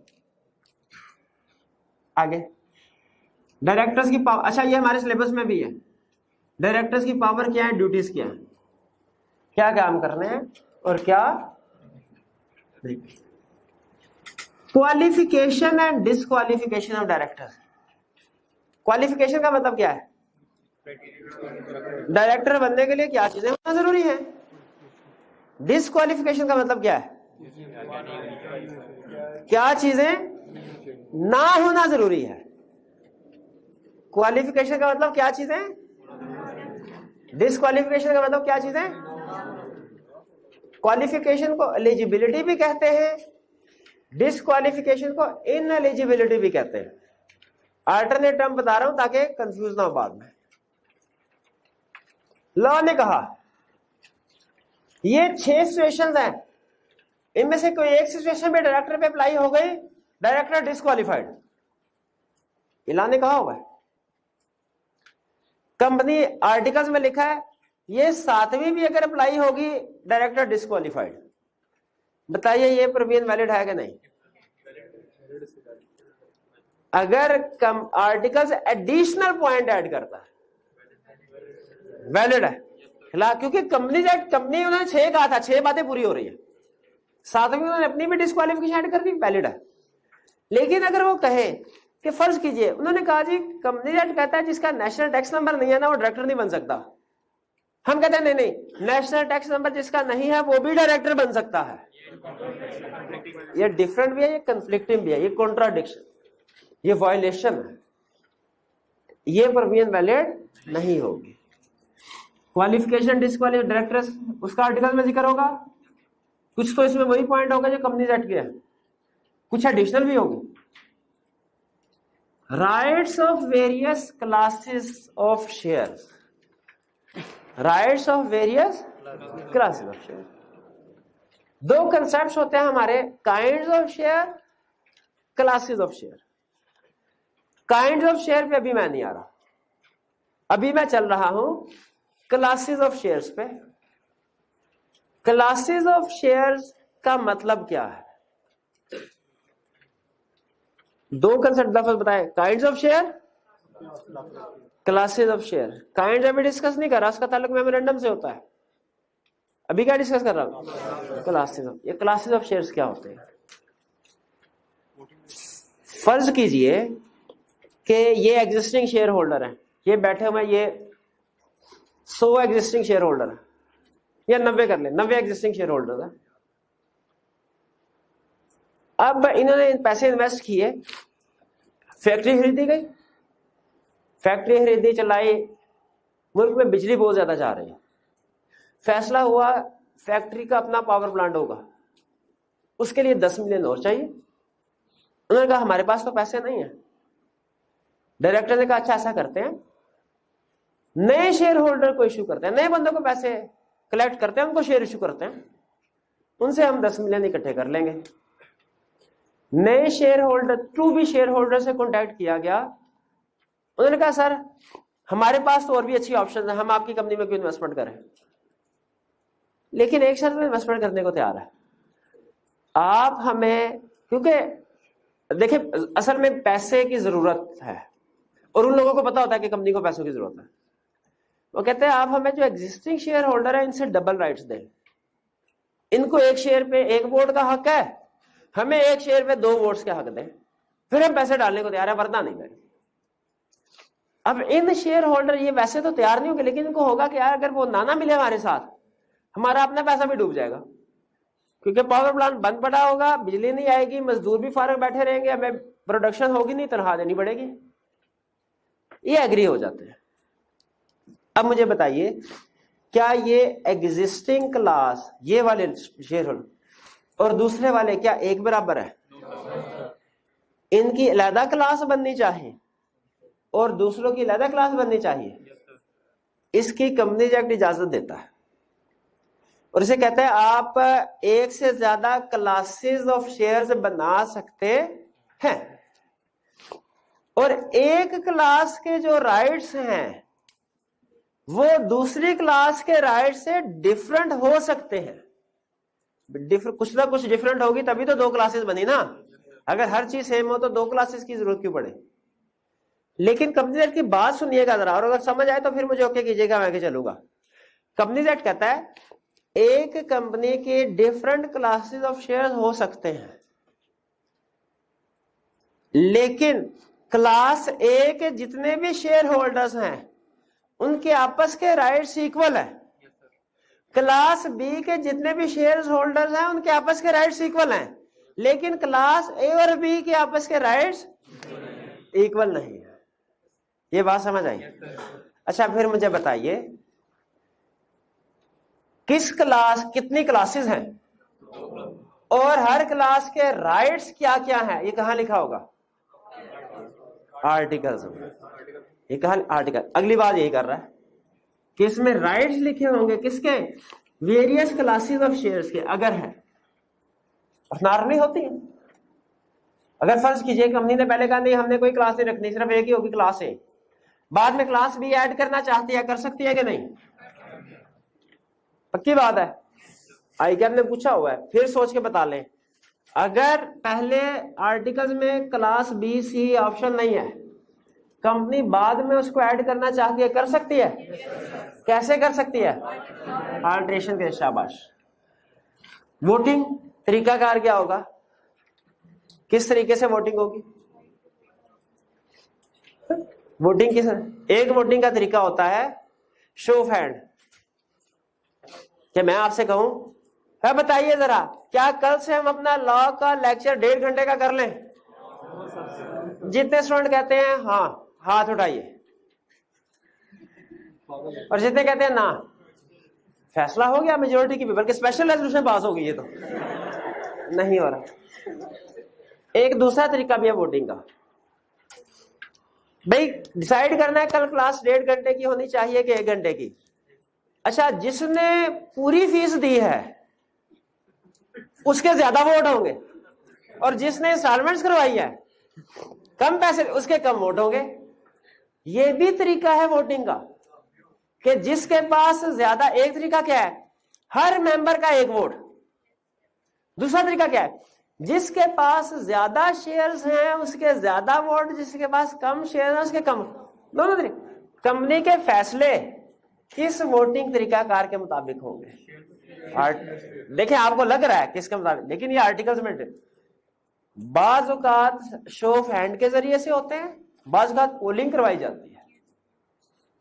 आगे डायरेक्टर्स की पावर, अच्छा ये हमारे सिलेबस में भी है, डायरेक्टर्स की पावर क्या है, ड्यूटीज क्या है, क्या काम करने हैं और क्या नहीं। Qualification and disqualification of directors. Qualification का मतलब क्या है? डायरेक्टर बनने के लिए क्या चीजें होना जरूरी है। डिसक्वालिफिकेशन का मतलब क्या है? क्या चीजें ना होना जरूरी है। क्वालिफिकेशन का मतलब क्या चीजें, डिसक्वालिफिकेशन का मतलब क्या चीजें। क्वालिफिकेशन को एलिजिबिलिटी भी कहते हैं, डिसक्वालिफिकेशन को इनएलिजिबिलिटी भी कहते हैं। अल्टरनेट टर्म बता रहा हूं ताकि कंफ्यूज ना हो बाद में। लॉ ने कहा ये 6 सिचुएशंस हैं, इनमें से कोई एक सिचुएशन में डायरेक्टर पे अप्लाई हो गई, डायरेक्टर डिसक्वालिफाइड, लॉ ने कहा होगा। कंपनी आर्टिकल्स में लिखा है ये 7वीं भी अगर अप्लाई होगी डायरेक्टर डिसक्वालिफाइड। बताइए ये प्रोविजन वैलिड है कि नहीं? अगर आर्टिकल्स एडिशनल पॉइंट ऐड करता है वैलिड है, क्योंकि कंपनी उन्होंने 6 कहा था, 6 बातें पूरी हो रही है, 7वीं उन्होंने अपनी भी डिसक्वालिफिकेशन ऐड कर दी, वैलिड है। लेकिन अगर वो कहे कि फर्ज कीजिए उन्होंने कहा जी कंपनी एक्ट कहता है जिसका नेशनल टैक्स नंबर नहीं है ना वो डायरेक्टर नहीं बन सकता, हम कहते हैं नहीं नहीं, नेशनल टैक्स नंबर जिसका नहीं है वो भी डायरेक्टर बन सकता है। ये डिफरेंट भी है, ये कंफ्लिक्टिंग भी है, ये कॉन्ट्राडिक्शन, ये वायलेशन है, ये प्रोविजन वैलिड नहीं होगी। क्वालिफिकेशन डिसक्वालिफाइड डायरेक्टर्स, उसका आर्टिकल में जिक्र होगा, कुछ तो इसमें वही पॉइंट होगा जो कंपनीज एक्ट के है, कुछ एडिशनल भी होंगे। Rights of various classes of shares, rights of various classes of share. 2 concept होते हैं हमारे, kinds of share, classes of share. Kinds of share पे अभी मैं नहीं आ रहा, अभी मैं चल रहा हूं क्लासेस ऑफ शेयर्स पे। क्लासेस ऑफ शेयर्स का मतलब क्या है? 2 कंसेप्ट लफ्ज बताए, kinds of share, classes of share. Kinds अभी डिस्कस नहीं कर रहा, उसका ताल्लुक मेमोरेंडम से होता है। अभी क्या डिस्कस कर रहा हूं? क्लासेस ऑफ, ये क्लासेस ऑफ शेयर्स क्या होते हैं? फर्ज कीजिए कि ये एग्जिस्टिंग शेयर होल्डर है, ये बैठे हुए ये 100 एग्जिस्टिंग शेयर होल्डर या 90 कर ले, 90 एग्जिस्टिंग शेयर होल्डर है। अब इन्होंने पैसे इन्वेस्ट किए, फैक्ट्री खरीदी गई, फैक्ट्री खरीदी चलाई, मुल्क में बिजली बहुत ज्यादा जा रही है, फैसला हुआ फैक्ट्री का अपना पावर प्लांट होगा, उसके लिए 10 मिलियन और चाहिए। उन्होंने कहा हमारे पास तो पैसे नहीं है। डायरेक्टर ने कहा अच्छा ऐसा करते हैं, नए शेयर होल्डर को इश्यू करते हैं, नए बंदों को पैसे कलेक्ट करते हैं, उनको शेयर इश्यू करते हैं, उनसे हम 10 मिलियन इकट्ठे कर लेंगे। नए share holder, to be share holder से कॉन्टैक्ट किया गया। उन्होंने कहा सर हमारे पास तो और भी अच्छी ऑप्शन है, हम आपकी कंपनी में क्यों इन्वेस्टमेंट करें, लेकिन एक शर्त में इन्वेस्टमेंट करने को तैयार है आप हमें, क्योंकि देखिए असल में पैसे की जरूरत है और उन लोगों को पता होता है कि कंपनी को पैसों की जरूरत है। वो कहते हैं आप हमें जो एग्जिस्टिंग शेयर होल्डर है इनसे डबल राइट्स दें, इनको एक शेयर पे 1 वोट का हक है, हमें एक शेयर पे 2 वोट्स के हक दें, फिर हम पैसे डालने को तैयार है, वरना नहीं करें। अब इन शेयर होल्डर ये वैसे तो तैयार नहीं होंगे, लेकिन इनको होगा कि यार अगर वो ना मिले हमारे साथ, हमारा अपना पैसा भी डूब जाएगा, क्योंकि पावर प्लांट बंद पड़ा होगा, बिजली नहीं आएगी, मजदूर भी फारग बैठे रहेंगे, हमें प्रोडक्शन होगी नहीं, तनख्वाह देनी पड़ेगी। ये एग्री हो जाते हैं। अब मुझे बताइए क्या ये एग्जिस्टिंग क्लास, ये वाले शेयर होल्डर और दूसरे वाले क्या एक बराबर है? इनकी अलग क्लास बननी चाहिए और दूसरों की अलग क्लास बननी चाहिए। इसकी कंपनीज एक्ट इजाजत देता है और इसे कहता है आप एक से ज्यादा क्लासेस ऑफ शेयर्स बना सकते हैं और एक क्लास के जो राइट्स हैं वो दूसरी क्लास के राइट से डिफरेंट हो सकते हैं। कुछ ना कुछ डिफरेंट होगी तभी तो 2 क्लासेस बनी ना, अगर हर चीज सेम हो तो 2 क्लासेस की जरूरत क्यों पड़े। लेकिन कंपनी एक्ट की बात सुनिएगा जरा, और अगर समझ आए तो फिर मुझे ओके कीजिएगा, मैं आगे चलूंगा। कंपनी एक्ट कहता है एक कंपनी के डिफरेंट क्लासेस ऑफ शेयर्स हो सकते हैं, लेकिन क्लास ए के जितने भी शेयर होल्डर्स हैं उनके आपस के राइट्स इक्वल है, क्लास बी के जितने भी शेयर होल्डर्स हैं उनके आपस के राइट्स इक्वल हैं, लेकिन क्लास ए और बी के आपस के राइट्स इक्वल नहीं है। ये बात समझ आई? अच्छा फिर मुझे बताइए किस क्लास, कितनी क्लासेस हैं और हर क्लास के राइट्स क्या क्या हैं, ये कहां लिखा होगा? आर्टिकल्स। ये कहा आर्टिकल। अगली बात यही कर रहा है कि इसमें राइट्स लिखे होंगे किसके? वेरियस क्लासेस ऑफ शेयर्स के, अगर है नॉर्मली होती है। अगर फर्ज कीजिए कंपनी ने पहले कहा नहीं हमने कोई क्लास नहीं रखनी, सिर्फ एक ही होगी क्लास ए, बाद में क्लास बी ऐड करना चाहती है, कर सकती है कि नहीं? पक्की बात है, आई कैब ने पूछा हुआ है, फिर सोच के बता लें। अगर पहले आर्टिकल्स में क्लास बी सी ऑप्शन नहीं है, कंपनी बाद में उसको ऐड करना चाहती है, कर सकती है? कैसे कर सकती है? अल्टरेशन के। शाबाश। वोटिंग तरीकाकार क्या होगा, किस तरीके से वोटिंग होगी? वोटिंग किस, एक वोटिंग का तरीका होता है शो ऑफ हैंड, कि मैं आपसे कहूं है बताइए जरा क्या कल से हम अपना लॉ का लेक्चर 1.5 घंटे का कर लें? जितने स्टूडेंट कहते हैं हाँ हाथ उठाइए, और जितने कहते हैं ना, फैसला हो गया मेजोरिटी की भी, बल्कि स्पेशल रेजोल्यूशन पास हो गई। ये तो नहीं हो रहा। एक दूसरा तरीका भी है वोटिंग का, भाई डिसाइड करना है कल क्लास 1.5 घंटे की होनी चाहिए कि 1 घंटे की। अच्छा जिसने पूरी फीस दी है उसके ज्यादा वोट होंगे, और जिसने इंस्टॉलमेंट्स करवाई है कम पैसे, उसके कम वोट होंगे। ये भी तरीका है वोटिंग का कि जिसके पास ज्यादा, एक तरीका क्या है हर मेंबर का 1 वोट, दूसरा तरीका क्या है जिसके पास ज्यादा शेयर्स हैं उसके ज्यादा वोट, जिसके पास कम शेयर है उसके कम। दोनों तरीके कंपनी के फैसले किस वोटिंग तरीकाकार के मुताबिक होंगे। देखिए आपको लग रहा है किसके मुताबिक, लेकिन ये आर्टिकल्स में बाज औकात शो ऑफ हैंड के जरिए से होते हैं, बाज औकात पोलिंग करवाई जाती है।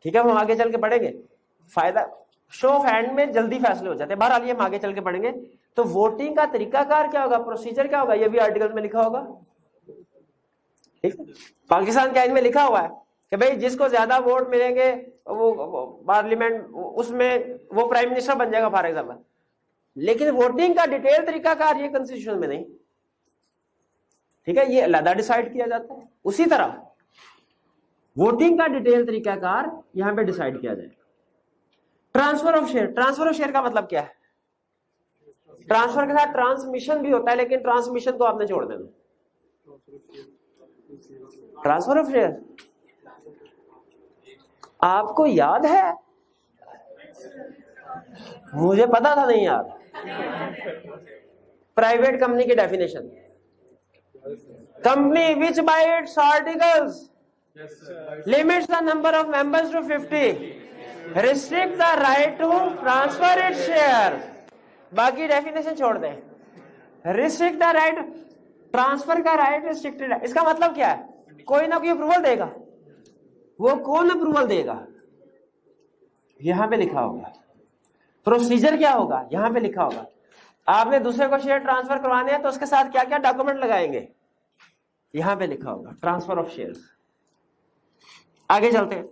ठीक है, हम आगे चल के पढ़ेंगे। फायदा शो ऑफ हैंड में जल्दी फैसले हो जाते हैं। बहरहाल ये हम आगे चल के पढ़ेंगे। तो वोटिंग का तरीकाकार क्या होगा, प्रोसीजर क्या होगा, ये भी आर्टिकल में लिखा होगा। ठीक है, पाकिस्तान के आइन में लिखा हुआ है कि भाई जिसको ज्यादा वोट मिलेंगे वो पार्लियामेंट उसमें वो प्राइम मिनिस्टर बन जाएगा फॉर एग्जाम्पल। लेकिन वोटिंग का डिटेल तरीकाकार ये कॉन्स्टिट्यूशन में नहीं। ठीक है, ये अलग डिसाइड किया जाता है। उसी तरह वोटिंग का डिटेल तरीकाकार यहां पे डिसाइड किया जाएगा। Transfer of share, transfer of share का मतलब क्या है? ट्रांसफर के साथ ट्रांसमिशन भी होता है, लेकिन ट्रांसमिशन को आपने छोड़ देना। ट्रांसफर ऑफ शेयर आपको याद है? मुझे पता था नहीं याद। प्राइवेट कंपनी की definition, company which bye it's articles limits the number of members to 50, restrict the right to transfer its share। बाकी डेफिनेशन छोड़ दें। रिस्ट्रिक्ट द राइट, ट्रांसफर का राइट रिस्ट्रिक्टेड है। इसका मतलब क्या है? कोई ना कोई अप्रूवल देगा। वो कौन अप्रूवल देगा? यहां पे लिखा होगा। प्रोसीजर क्या होगा? यहां पे लिखा होगा। आपने दूसरे को शेयर ट्रांसफर करवाने हैं तो उसके साथ क्या क्या डॉक्यूमेंट लगाएंगे, यहां पे लिखा होगा। Transfer of shares. आगे चलते हैं।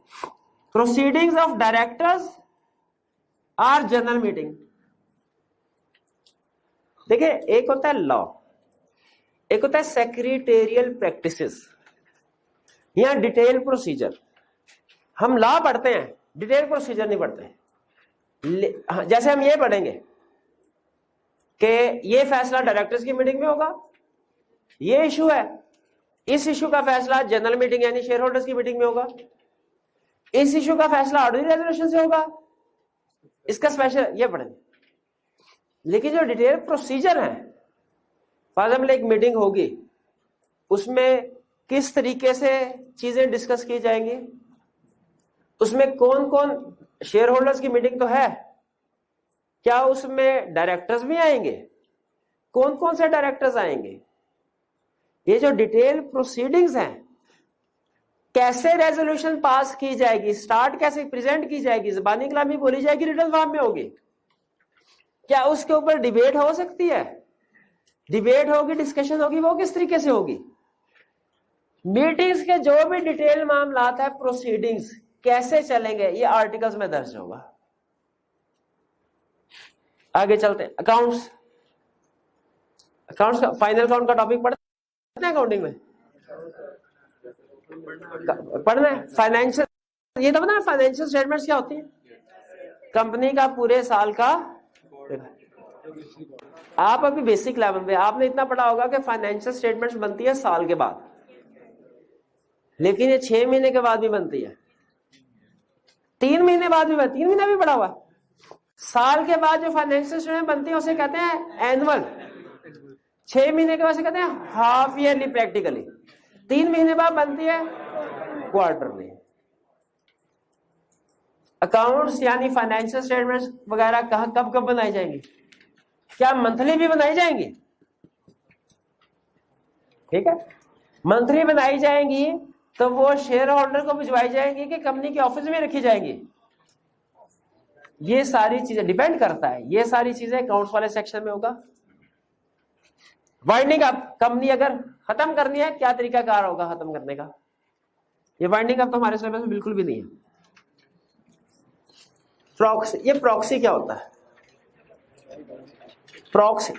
Proceedings of directors or general meeting. देखिए, एक होता है लॉ, एक होता है सेक्रेटेरियल प्रैक्टिसेस, या डिटेल प्रोसीजर। हम लॉ पढ़ते हैं, डिटेल प्रोसीजर नहीं पढ़ते। जैसे हम ये पढ़ेंगे कि ये फैसला डायरेक्टर्स की मीटिंग में होगा, ये इशू है, इस इशू का फैसला जनरल मीटिंग यानी शेयर होल्डर्स की मीटिंग में होगा, इस इशू का फैसला ऑर्डिनरी रेजोल्यूशन से होगा, इसका स्पेशल ये पढ़ेंगे। लेकिन जो डिटेल प्रोसीजर है, फॉर एग्जाम्पल एक मीटिंग होगी, उसमें किस तरीके से चीजें डिस्कस की जाएंगी, उसमें कौन कौन, शेयर होल्डर्स की मीटिंग तो है, क्या उसमें डायरेक्टर्स भी आएंगे, कौन कौन से डायरेक्टर्स आएंगे, ये जो डिटेल प्रोसीडिंग्स हैं, कैसे रेजोल्यूशन पास की जाएगी, स्टार्ट कैसे प्रेजेंट की जाएगी, ज़बानी कलामी बोली जाएगी, रिटन फॉर्म में होगी, क्या उसके ऊपर डिबेट हो सकती है, डिबेट होगी, डिस्कशन होगी, वो किस तरीके से होगी, मीटिंग्स के जो भी डिटेल मामलात है, प्रोसीडिंग्स कैसे चलेंगे, ये आर्टिकल्स में दर्ज होगा। आगे चलते हैं। अकाउंट्स, अकाउंट्स का फाइनल अकाउंट का टॉपिक पढ़ते हैं अकाउंटिंग में, पढ़ना है। फाइनेंशियल, ये तो पता है फाइनेंशियल स्टेटमेंट्स क्या होती है? कंपनी का पूरे साल का। आप अभी बेसिक लेवल पे आपने इतना पढ़ा होगा कि फाइनेंशियल स्टेटमेंट्स बनती है साल के बाद, लेकिन ये 6 महीने के बाद भी बनती है, 3 महीने बाद भी बनती, 3 महीने भी पढ़ा हुआ। साल के बाद जो फाइनेंशियल स्टेटमेंट बनती है उसे कहते हैं एनुअल, 6 महीने के बाद से कहते हैं हाफ ईयरली प्रैक्टिकली, 3 महीने बाद बनती है क्वार्टरली। अकाउंट्स यानी फाइनेंशियल स्टेटमेंट्स वगैरह कहां कब कब बनाई जाएंगी? क्या मंथली भी बनाई जाएंगी? ठीक है, मंथली बनाई जाएंगी तो वो शेयर होल्डर को भिजवाई जाएंगी कि कंपनी के ऑफिस में रखी जाएंगी। ये सारी चीजें डिपेंड करता है, ये सारी चीजें अकाउंट्स वाले सेक्शन में होगा। वाइंडिंग अप, कंपनी अगर खत्म करनी है क्या तरीका कार होगा खत्म करने का, ये वाइंडिंग अप तो हमारे सिलेबस में बिल्कुल भी नहीं है। प्रॉक्सी, ये प्रॉक्सी क्या होता है? प्रॉक्सी,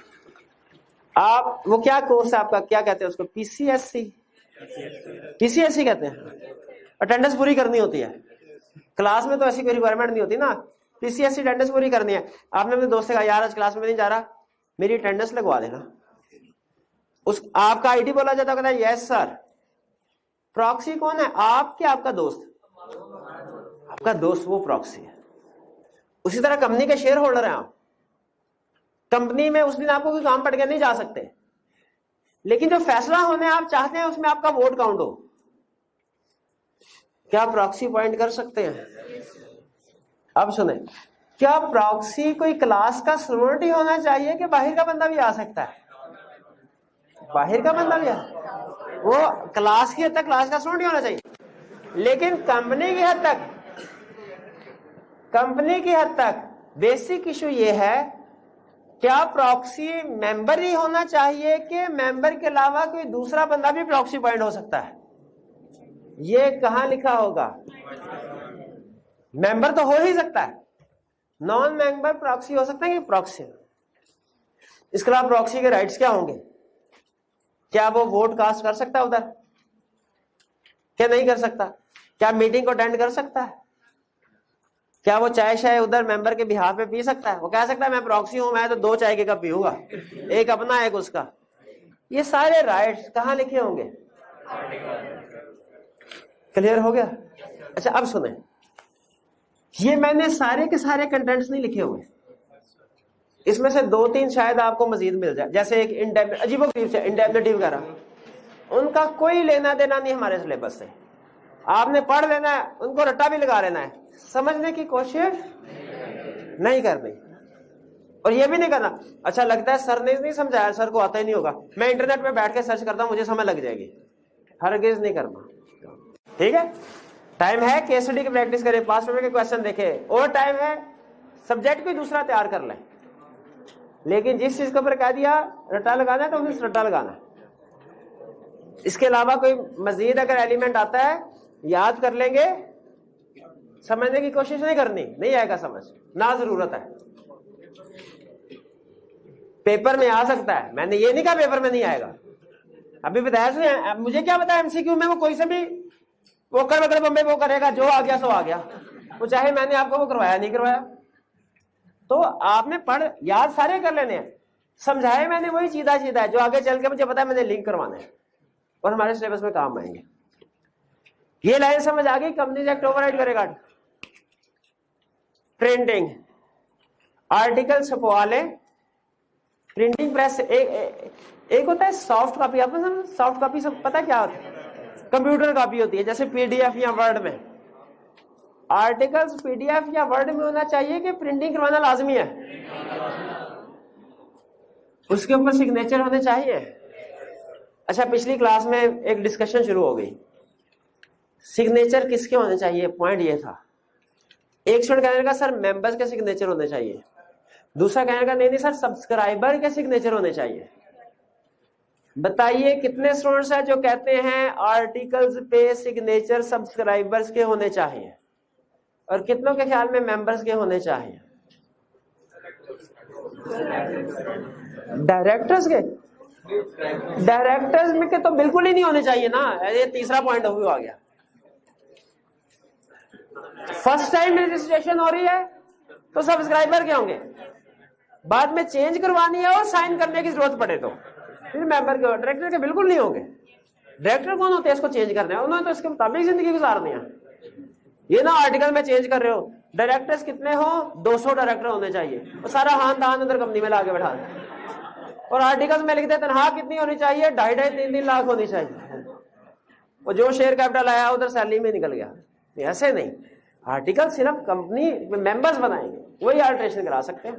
आप वो क्या कोर्स है आपका, क्या कहते हैं उसको? पीसीएससी, पीसीएससी कहते हैं। अटेंडेंस पूरी करनी होती है क्लास में, तो ऐसी कोई रिक्वायरमेंट नहीं होती ना, पीसीएससी अटेंडेंस पूरी करनी है। आपने अपने दोस्त से कहा यार आज क्लास में नहीं जा रहा, मेरी अटेंडेंस लगवा देना, उस आपका आईडी बोला जाता है, कहता है यस सर। प्रॉक्सी कौन है? आपके, आपका दोस्त, आपका दोस्त वो प्रॉक्सी है। उसी तरह कंपनी के शेयर होल्डर हैं आप, कंपनी में उस दिन आपको कोई काम पड़ गया नहीं जा सकते, लेकिन जो फैसला होने आप चाहते हैं उसमें आपका वोट काउंट हो, क्या प्रॉक्सी पॉइंट कर सकते हैं? अब सुने, क्या प्रॉक्सी कोई क्लास का स्टूडेंट ही होना चाहिए कि बाहर का बंदा भी आ सकता है? बाहर का बंदा भी आ, वो क्लास की हद तक क्लास का स्टूडेंट ही होना चाहिए, लेकिन कंपनी की हद तक कंपनी की हद तक बेसिक इशू ये है, क्या प्रॉक्सी मेंबर ही होना चाहिए कि मेंबर के अलावा कोई दूसरा बंदा भी प्रॉक्सी पॉइंट हो सकता है? ये कहां लिखा होगा? मेंबर तो हो ही सकता है, नॉन मेंबर प्रॉक्सी हो सकता है कि प्रॉक्सी? इसके अलावा प्रॉक्सी के राइट्स क्या होंगे? क्या वो वोट कास्ट कर सकता है उधर? क्या नहीं कर सकता? क्या मीटिंग को अटेंड कर सकता है? क्या वो चाय शाय उधर मेंबर के बिहाफ पे पी सकता है? वो कह सकता है मैं प्रॉक्सी हूं, मैं तो 2 चाय के कप पीऊंगा, एक अपना एक उसका? ये सारे राइट्स कहां लिखे होंगे? क्लियर हो गया? अच्छा अब सुने, ये मैंने सारे के सारे कंटेंट्स नहीं लिखे हुए, इसमें से 2-3 शायद आपको मजीद मिल जाए, जैसे एक इंडेमनिटी, अजीबोगरीब से इंडेमनिटी वगैरह, उनका कोई लेना देना नहीं हमारे सिलेबस से। आपने पढ़ लेना है, उनको रट्टा भी लगा लेना है, समझने की कोशिश नहीं करनी, और ये भी नहीं करना अच्छा लगता है सर ने नहीं समझाया, सर को आता ही नहीं होगा, मैं इंटरनेट पे बैठ के सर्च करता हूं, मुझे समझ लग जाएगी। हरगिज नहीं करना, ठीक है? टाइम है केस स्टडी की प्रैक्टिस करें, पास पेपर के क्वेश्चन देखें, और टाइम है सब्जेक्ट कोई दूसरा तैयार कर लें, लेकिन जिस चीज के ऊपर कह दिया रट्टा लगाना है तो उसे रट्टा लगाना है। इसके अलावा कोई मजीद अगर एलिमेंट आता है याद कर लेंगे, समझने की कोशिश नहीं करनी, नहीं आएगा समझ, ना जरूरत है। पेपर में आ सकता है, मैंने ये नहीं कहा पेपर में नहीं आएगा, अभी बताया, मुझे क्या पता एमसीक्यू में वो कोई से भी वो कर बकर बम्बे वो करेगा, जो आ गया सो आ गया, वो चाहे मैंने आपको वो करवाया नहीं करवाया। तो आपने पढ़ याद सारे कर लेने हैं, समझाए मैंने वही सीधा सीधा है, जो आगे चल के मुझे पता है मैंने लिंक करवाना है और हमारे सिलेबस में काम आएंगे। ये लाइन समझ आ गई? कंपनीज एक्ट ओवरराइड करेगा। प्रिंटिंग, आर्टिकल छपवा लें, प्रिंटिंग प्रेस, एक होता है सॉफ्ट कॉपी, आपको सॉफ्ट कॉपी सब पता क्या होता है? कंप्यूटर कॉपी होती है, जैसे पीडीएफ या वर्ड में। आर्टिकल्स पीडीएफ या वर्ड में होना चाहिए कि प्रिंटिंग करवाना लाजमी है? उसके ऊपर सिग्नेचर होने चाहिए। अच्छा, पिछली क्लास में एक डिस्कशन शुरू हो गई, सिग्नेचर किसके होने चाहिए? पॉइंट ये था, एक स्टूडेंट कहने लगा सर मेंबर्स के सिग्नेचर होने चाहिए, दूसरा कहने लगा नहीं सर सब्सक्राइबर के सिग्नेचर होने चाहिए। बताइए कितने स्टूडेंट्स हैं जो कहते हैं आर्टिकल्स पे सिग्नेचर सब्सक्राइबर्स के होने चाहिए, और कितनों के ख्याल में मेंबर्स के होने चाहिए? डायरेक्टर्स के? डायरेक्टर्स में के तो बिल्कुल ही नहीं होने चाहिए ना, ये तीसरा पॉइंट आ गया। फर्स्ट टाइम रजिस्ट्रेशन हो रही है तो सब्सक्राइबर के होंगे, बाद में चेंज करवानी है और साइन करने की जरूरत पड़े तो फिर मेंबर के, डायरेक्टर के बिल्कुल नहीं होंगे। डायरेक्टर कौन होते हैं इसको चेंज करने, उन्होंने तो इसके मुताबिक जिंदगी गुजारनी है। ये ना आर्टिकल में चेंज कर रहे हो, डायरेक्टर्स कितने हो? 200 डायरेक्टर होने चाहिए, और सारा हान अंदर कंपनी में लाके बैठा दे, और आर्टिकल्स में लिखते तनख्वाह कितनी होनी चाहिए? 2.5-3 लाख होनी चाहिए, और जो शेयर कैपिटल आया उधर सैलरी में निकल गया। ऐसे नहीं, आर्टिकल सिर्फ कंपनी मेंबर्स बनाएंगे, वही अल्टरेशन करा सकते हैं।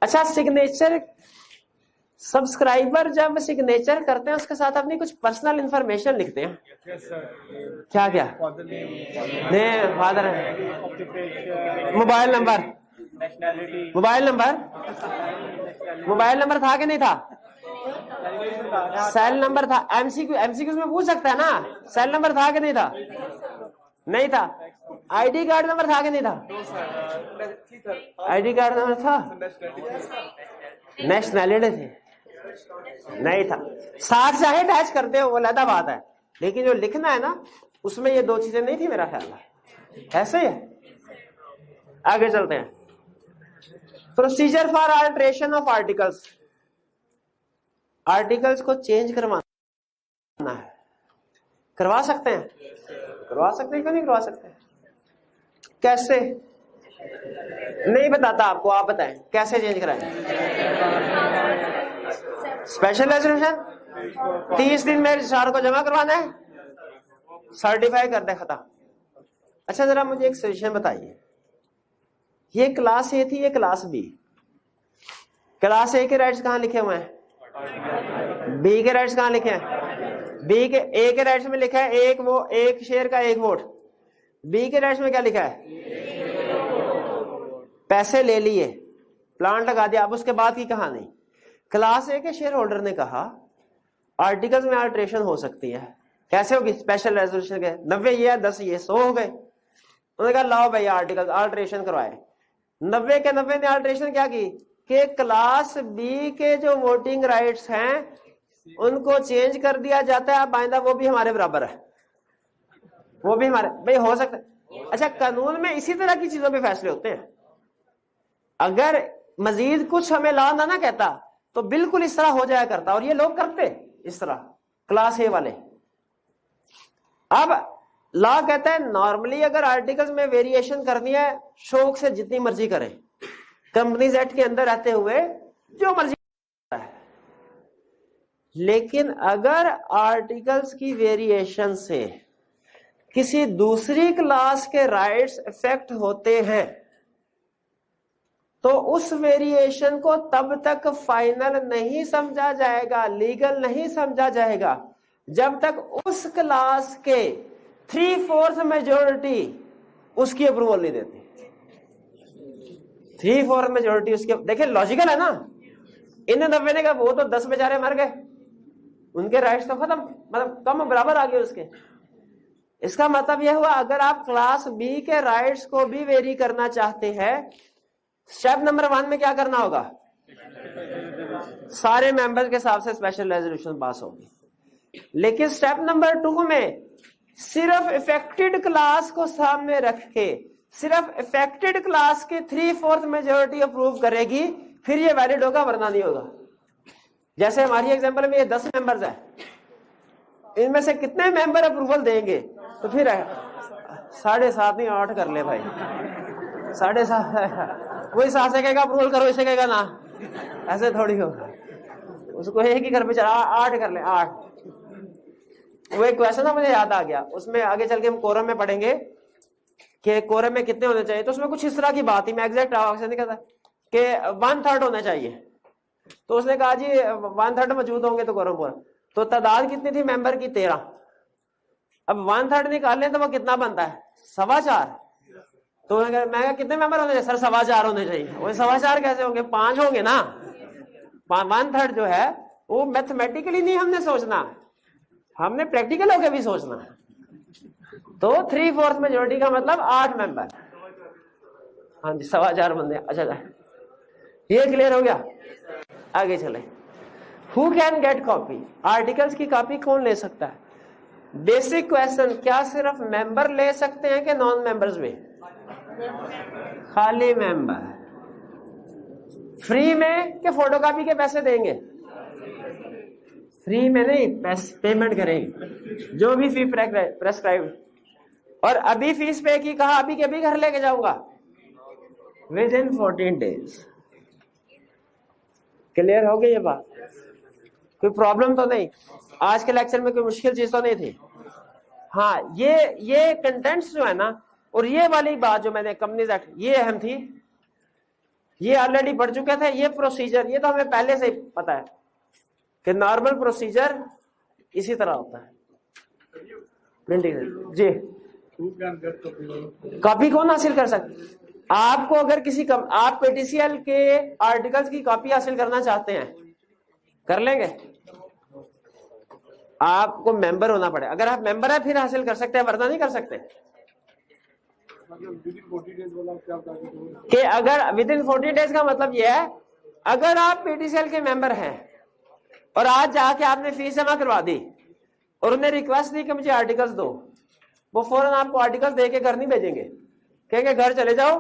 अच्छा, सिग्नेचर, सब्सक्राइबर जब सिग्नेचर करते हैं उसके साथ अपनी कुछ पर्सनल इंफॉर्मेशन लिखते हैं। क्या क्या? नहीं, फादर है, मोबाइल नंबर, मोबाइल नंबर था कि नहीं था? सेल नंबर था। एमसीक्यू में पूछ सकता है ना, सेल नंबर था कि नहीं था? नहीं था। आईडी कार्ड नंबर था कि नहीं था? आईडी कार्ड नंबर था। नेशनैलिटी थी? नहीं था। साथ चाहे अटैच करते हो वो अलग बात है, लेकिन जो लिखना है ना उसमें ये 2 चीजें नहीं थी मेरा ख्याल है। ऐसे ही है। आगे चलते हैं। Procedure for alteration of articles, articles को चेंज करवाना है, करवा सकते हैं? करवा सकते हैं, क्यों नहीं करवा सकते? कैसे? नहीं बताता आपको, आप बताएं कैसे चेंज कराएं? स्पेशल रेजोल्यूशन 30 दिन में रजिस्ट्रार को जमा करवाना है, सर्टिफाई कर दे, खत्म। अच्छा, जरा मुझे एक सजेशन बताइए, ये क्लास ए थी, ये क्लास बी। क्लास ए के राइट्स कहां लिखे हुए हैं? बी के राइट्स कहां लिखे हैं? बी के ए के राइट्स में लिखा है एक शेयर का 1 वोट। बी के राइट्स में क्या लिखा है? पैसे ले लिए, प्लांट लगा दिया, अब उसके बाद की कहानी। क्लास ए के शेयर होल्डर ने कहा आर्टिकल्स में अल्टरेशन हो सकती है। कैसे होगी? स्पेशल रेजोल्यूशन के 90 ये है, 10 ये, 100 हो गए। उन्होंने कहा लाओ भाई आर्टिकल अल्टरेशन करवाए। 90 के 90 ने अल्टरेशन क्या की कि क्लास बी के जो वोटिंग राइट्स हैं उनको चेंज कर दिया जाता है, अब आइंदा वो भी हमारे बराबर है, वो भी हमारे। भाई हो सकता है। अच्छा, कानून में इसी तरह की चीजों पे फैसले होते हैं। अगर मजीद कुछ हमें लॉ ना कहता तो बिल्कुल इस तरह हो जाया करता, और ये लोग करते इस तरह क्लास ए वाले। अब लॉ कहता है नॉर्मली अगर आर्टिकल्स में वेरिएशन करनी है शौक से जितनी मर्जी करें, कंपनीज एक्ट के अंदर रहते हुए जो मर्जी है। लेकिन अगर आर्टिकल्स की वेरिएशन से किसी दूसरी क्लास के राइट्स इफेक्ट होते हैं तो उस वेरिएशन को तब तक फाइनल नहीं समझा जाएगा, लीगल नहीं समझा जाएगा, जब तक उस क्लास के 3/4 मेजोरिटी उसकी अप्रूवल नहीं देती। 3/4 मेजोरिटी उसके, देखिए लॉजिकल है ना। इन 90 ने कहा वो तो 10 बेचारे मर गए, उनके राइट्स तो खत्म, मतलब कम बराबर आ गए उसके। इसका मतलब यह हुआ अगर आप क्लास बी के राइट्स को भी वेरी करना चाहते हैं, स्टेप नंबर 1 में क्या करना होगा? सारे मेंबर्स के हिसाब से स्पेशल रेजोल्यूशन पास होगी। लेकिन स्टेप नंबर 2 में सिर्फ इफेक्टेड क्लास को सामने रख के सिर्फ इफेक्टेड क्लास की 3/4 मेजोरिटी अप्रूव करेगी, फिर ये वैलिड होगा, वरना नहीं होगा। जैसे हमारी एग्जांपल में ये 10 मेंबर्स है, इनमें से कितने मेंबर अप्रूवल देंगे? तो फिर 7.5 नहीं 8 कर ले भाई, 7.5 वही 7 से कहेगा अप्रूवल करो, इसे कहेगा ना, ऐसे थोड़ी होगा। उसको एक ही घर पे चला 8 कर ले 8। वो एक क्वेश्चन ना मुझे याद आ गया, उसमें आगे चल के हम कोरम में पढ़ेंगे कि कोरम में कितने होने चाहिए। तो उसमें कुछ इस तरह की बात थी, मैं एग्जैक्ट ऑप्शन नहीं कहता कि 1/3 होने चाहिए। तो उसने कहा जी 1/3 मौजूद होंगे तो कोरम पूरा। तो तादाद कितनी थी मेंबर की? 13। अब 1/3 निकाल लें तो वो कितना बनता है? 4.25। तो मैं कहा कितने मेंबर होने चाहिए? सर 4.25 होने चाहिए। वो 4.25 कैसे होंगे? 5 होंगे ना। 1/3 जो है वो मैथमेटिकली नहीं हमने सोचना, हमने प्रैक्टिकल होकर भी सोचना। तो 3/4 मेजोरिटी का मतलब 8 मेंबर। हाँ जी 4.25 बंदे। अच्छा ये क्लियर हो गया? आगे चले। Who can get copy? Articles की कॉपी कौन ले सकता है? बेसिक क्वेश्चन, क्या सिर्फ मेंबर ले सकते हैं कि नॉन मेंबर्स भी? खाली मेंबर। फ्री में कि फोटोकॉपी के पैसे देंगे? फ्री में नहीं, पेमेंट करेंगे जो भी फी प्रेस्क्राइब। और अभी फीस पे की, कहा अभी के अभी घर लेके जाऊंगा विद इन 14 डेज। क्लियर हो गई ये बात? कोई प्रॉब्लम तो नहीं? आज के लेक्चर में कोई मुश्किल चीज तो नहीं थी? हाँ, ये कंटेंट्स जो है ना, और ये वाली बात जो मैंने कंपनीज एक्ट, ये अहम थी, ये ऑलरेडी पढ़ चुके थे। ये प्रोसीजर, ये तो हमें पहले से ही पता है कि नॉर्मल प्रोसीजर इसी तरह होता है। प्रिंटिंग जी, कॉपी कौन हासिल कर सकते? आपको अगर आप पीटीसीएल के आर्टिकल्स की कॉपी हासिल करना चाहते हैं, कर लेंगे? आपको मेंबर होना पड़े। अगर आप मेंबर है फिर हासिल कर सकते हैं, वरना नहीं कर सकते। कि अगर विद इन 40 डेज का मतलब यह है, अगर आप पीटीसीएल के मेंबर हैं और आज जाके आपने फीस जमा करवा दी और उन्हें रिक्वेस्ट दी कि मुझे आर्टिकल्स दो, वो फौरन आपको आर्टिकल्स दे के घर नहीं भेजेंगे, कहेंगे घर चले जाओ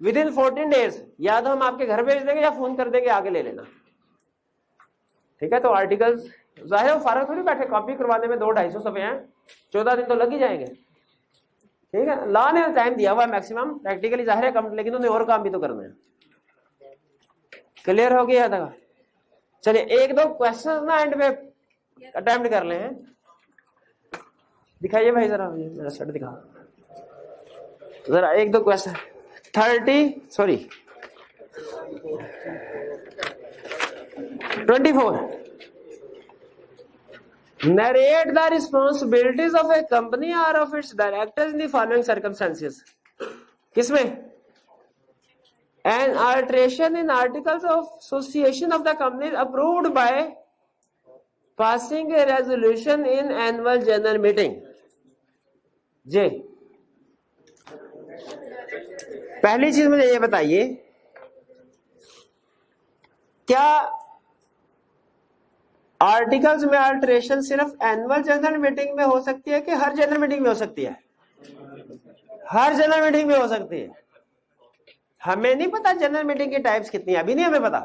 विद इन 14 डेज, या तो हम आपके घर भेज देंगे या फोन कर देंगे आगे ले लेना। ठीक है? तो आर्टिकल्स जाहिर है फारग थोड़ी बैठे, कॉपी करवाने में 200-250 सफ़े हैं, 14 दिन तो लग ही जाएंगे। ठीक है? लॉ ने टाइम दिया हुआ है मैक्सिमम, प्रैक्टिकली जाहिर है कम, लेकिन उन्हें और काम भी तो करना है। क्लियर हो गया था? चलिए 1-2 क्वेश्चन ना एंड में अटेम्प्ट कर ले हैं। दिखाइए भाई जरा, मेरा सेट दिखा जरा, 1-2 question. 24 narrate the responsibilities of a company or of its directors in the following circumstances। किसमें? An alteration in articles of association of the company is approved by passing a resolution in annual general meeting. जी, पहली चीज मुझे ये बताइए, क्या articles में alteration सिर्फ annual general meeting में हो सकती है कि हर जनरल मीटिंग में हो सकती है? हर जनरल मीटिंग में हो सकती है। हमें नहीं पता जनरल मीटिंग की टाइप्स कितनी है, अभी नहीं हमें पता,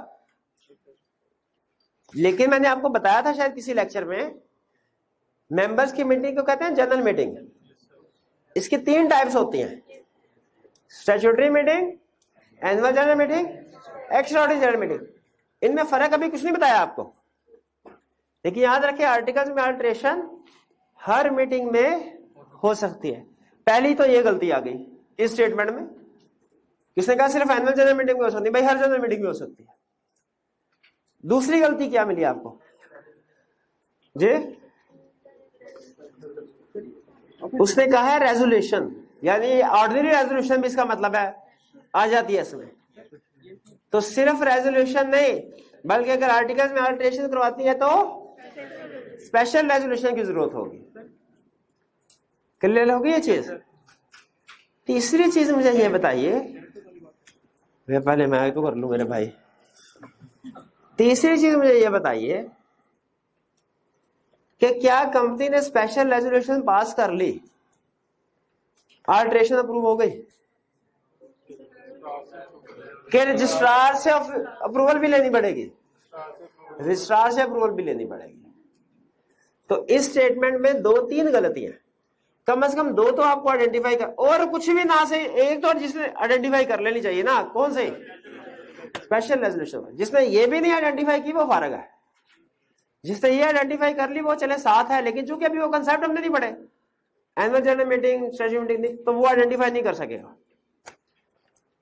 लेकिन मैंने आपको बताया था शायद किसी लेक्चर में, मेंबर्स की मीटिंग को कहते हैं जनरल मीटिंग। इसकी 3 टाइप्स होती हैं, statutory meeting, annual general meeting, extraordinary general meeting. इनमें फर्क अभी कुछ नहीं बताया आपको, लेकिन याद रखिए अल्टिकल्स में अल्टरेशन हर मीटिंग में हो सकती है। पहली तो ये गलती आ गई इस स्टेटमेंट में, किसने कहा सिर्फ एनुअल जनरल मीटिंग में हो सकती है? भाई हर जनरल मीटिंग में हो सकती है। दूसरी गलती क्या मिली आपको जी? उसने कहा है रेजोल्यूशन, यानी ऑर्डिनरी रेजोल्यूशन भी इसका मतलब है आ जाती है इसमें। तो सिर्फ रेजोल्यूशन नहीं, बल्कि अगर आर्टिकल्स में अल्टरेशन करवाती है तो स्पेशल रेजोल्यूशन की जरूरत होगी। क्लियर होगी ये चीज? तीसरी चीज मुझे ये बताइए, पहले मैं तो कर लूं मेरे भाई। तीसरी चीज मुझे ये बताइए कि क्या कंपनी ने स्पेशल रेजोल्यूशन पास कर ली, अल्टरेशन अप्रूव हो गई, कि रजिस्ट्रार से अप्रूवल भी लेनी पड़ेगी? रजिस्ट्रार से अप्रूवल भी लेनी पड़ेगी। तो इस स्टेटमेंट में 2-3 गलतियां, कम से कम 2 तो आपको आइडेंटिफाई कर, और कुछ भी ना से एक तो जिसने आइडेंटिफाई कर लेनी चाहिए ना। कौन से? Special resolution. जिसने ये भी नहीं आइडेंटिफाई की वो फारग है, जिसने ये आइडेंटिफाई कर ली वो चले साथ है, लेकिन चूंकि अभी वो कंसेप्ट हमने नहीं पढ़े, annual general meeting, statutory meeting नहीं, तो वो आइडेंटिफाई नहीं कर सकेगा।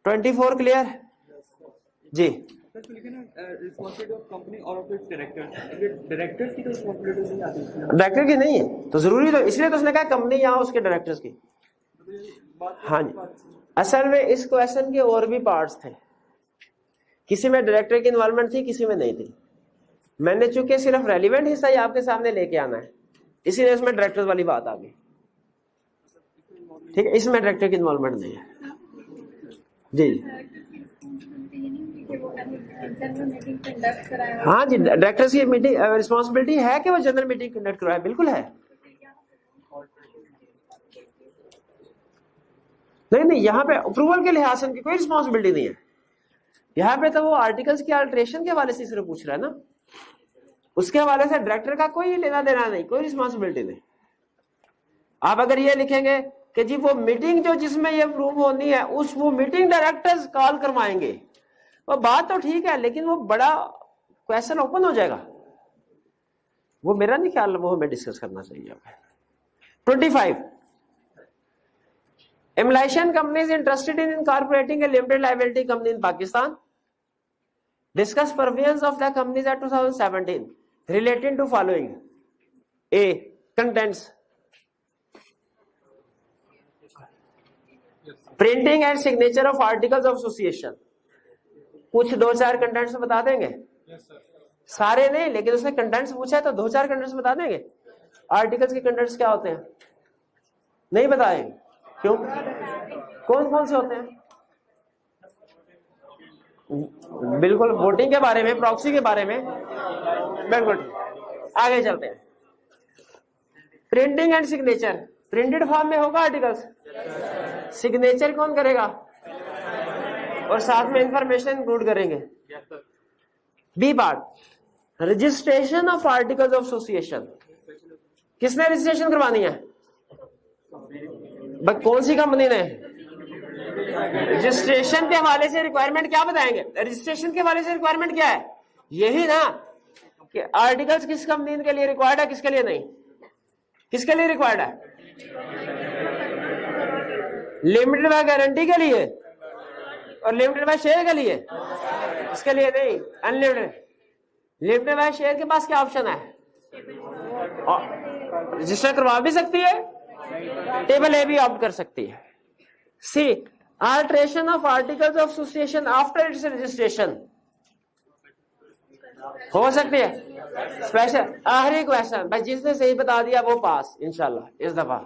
24 क्लियर जी? रिस्पॉन्सिबिलिटी ऑफ कंपनी और ऑफ इट्स डायरेक्टर्स, डायरेक्टर्स की तो रिस्पॉन्सिबिलिटी नहीं आती है। डायरेक्टर की नहीं है तो जरूरी, तो इसलिए तो उसने कहा कंपनी या उसके डायरेक्टर्स की। हाँ जी, असल में इस क्वेश्चन के और भी पार्ट्स थे, किसी में डायरेक्टर की इन्वॉल्वमेंट थी, किसी में नहीं थी। मैंने चूंकि सिर्फ रेलिवेंट हिस्सा ही आपके सामने लेके आना है, इसीलिए इसमें डायरेक्टर्स वाली बात आ गई। ठीक है, इसमें डायरेक्टर की इन्वॉल्वमेंट नहीं है जी। हाँ जी, डायरेक्टर्स की मीटिंग रिस्पॉन्सिबिलिटी है कि वो जनरल मीटिंग कंडक्ट करवाए, बिल्कुल है। नहीं, यहाँ पे अप्रूवल के लिहाज से उनकी कोई रिस्पॉन्सिबिलिटी नहीं है। यहाँ पे तो वो आर्टिकल्स की अल्टरेशन के हवाले से सिर्फ पूछ रहा है ना, उसके हवाले से डायरेक्टर का कोई लेना देना नहीं, कोई रिस्पॉन्सिबिलिटी नहीं। आप अगर ये लिखेंगे कि जी वो मीटिंग जो जिसमें ये अप्रूव होनी है, वो मीटिंग डायरेक्टर्स कॉल करवाएंगे, वो बात तो ठीक है, लेकिन वो बड़ा क्वेश्चन ओपन हो जाएगा। वो मेरा नहीं ख्याल, वो हमें डिस्कस करना चाहिए। 25 Emulation company is interested in incorporating a limited liability company in Pakistan. Discuss provisions of the Companies Act 2017 relating to following: A. Contents. Printing and signature of articles of association. कुछ 2-4 contents बता देंगे? सारे नहीं, लेकिन उसने contents पूछा है तो 2-4 कंटेंट्स बता देंगे। आर्टिकल्स के कंटेंट्स क्या होते हैं? नहीं बताएंगे, क्यों? कौन कौन से होते हैं? बिल्कुल, वोटिंग के बारे में, प्रॉक्सी के बारे में, बिल्कुल। आगे चलते हैं। Printing and signature, printed form में होगा आर्टिकल्स, सिग्नेचर कौन करेगा? और साथ में इंफॉर्मेशन इंक्लूड करेंगे। B part, registration of articles of association, किसने रजिस्ट्रेशन करवानी है? कौन सी कंपनी ने? रजिस्ट्रेशन के हवाले से रिक्वायरमेंट क्या बताएंगे? रजिस्ट्रेशन के हवाले से रिक्वायरमेंट क्या है? यही ना कि आर्टिकल्स किस कंपनी के लिए रिक्वायर्ड है, किसके लिए नहीं? किसके लिए रिक्वायर्ड है? लिमिटेड बाय गारंटी के लिए और लिमिटेड बाय शेयर के लिए, इसके लिए नहीं। अनलिमिटेड, लिमिटेड बाय शेयर के पास क्या ऑप्शन है? रजिस्टर करवा भी सकती है, टेबल ए भी ऑप्ट कर सकती है। C, alteration of articles of association after its registration हो सकती है। स्पेशल आखिरी क्वेश्चन भाई, जिसने सही बता दिया वो पास इंशाल्लाह इस दफा,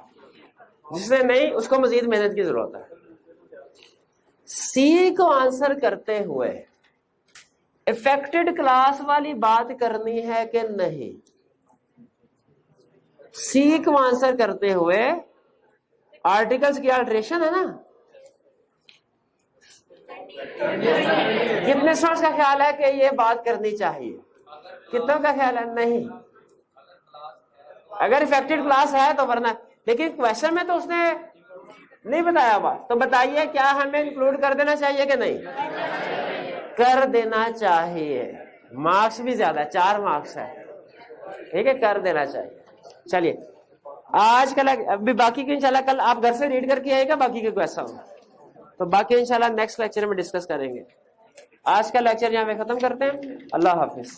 जिसने नहीं उसको मजीद मेहनत की जरूरत है। सी को आंसर करते हुए इफेक्टेड क्लास वाली बात करनी है कि नहीं? सी को आंसर करते हुए आर्टिकल्स की अल्टरेशन है ना। कितने स्टूडेंट्स का ख्याल है कि ये बात करनी चाहिए? कितनों का ख्याल है नहीं? अगर इफेक्टेड क्लास है तो वरना, लेकिन क्वेश्चन में तो उसने नहीं बताया हुआ, तो बताइए क्या हमें इंक्लूड कर देना चाहिए कि नहीं? कर देना चाहिए। मार्क्स भी ज्यादा, 4 मार्क्स है, ठीक है, कर देना चाहिए। चलिए आज कल अभी बाकी के इंशाल्लाह कल आप घर से रीड करके आएगा बाकी के क्वेश्चन, तो बाकी इंशाल्लाह नेक्स्ट लेक्चर में डिस्कस करेंगे। आज का लेक्चर यहाँ पे खत्म करते हैं। अल्लाह हाफिज।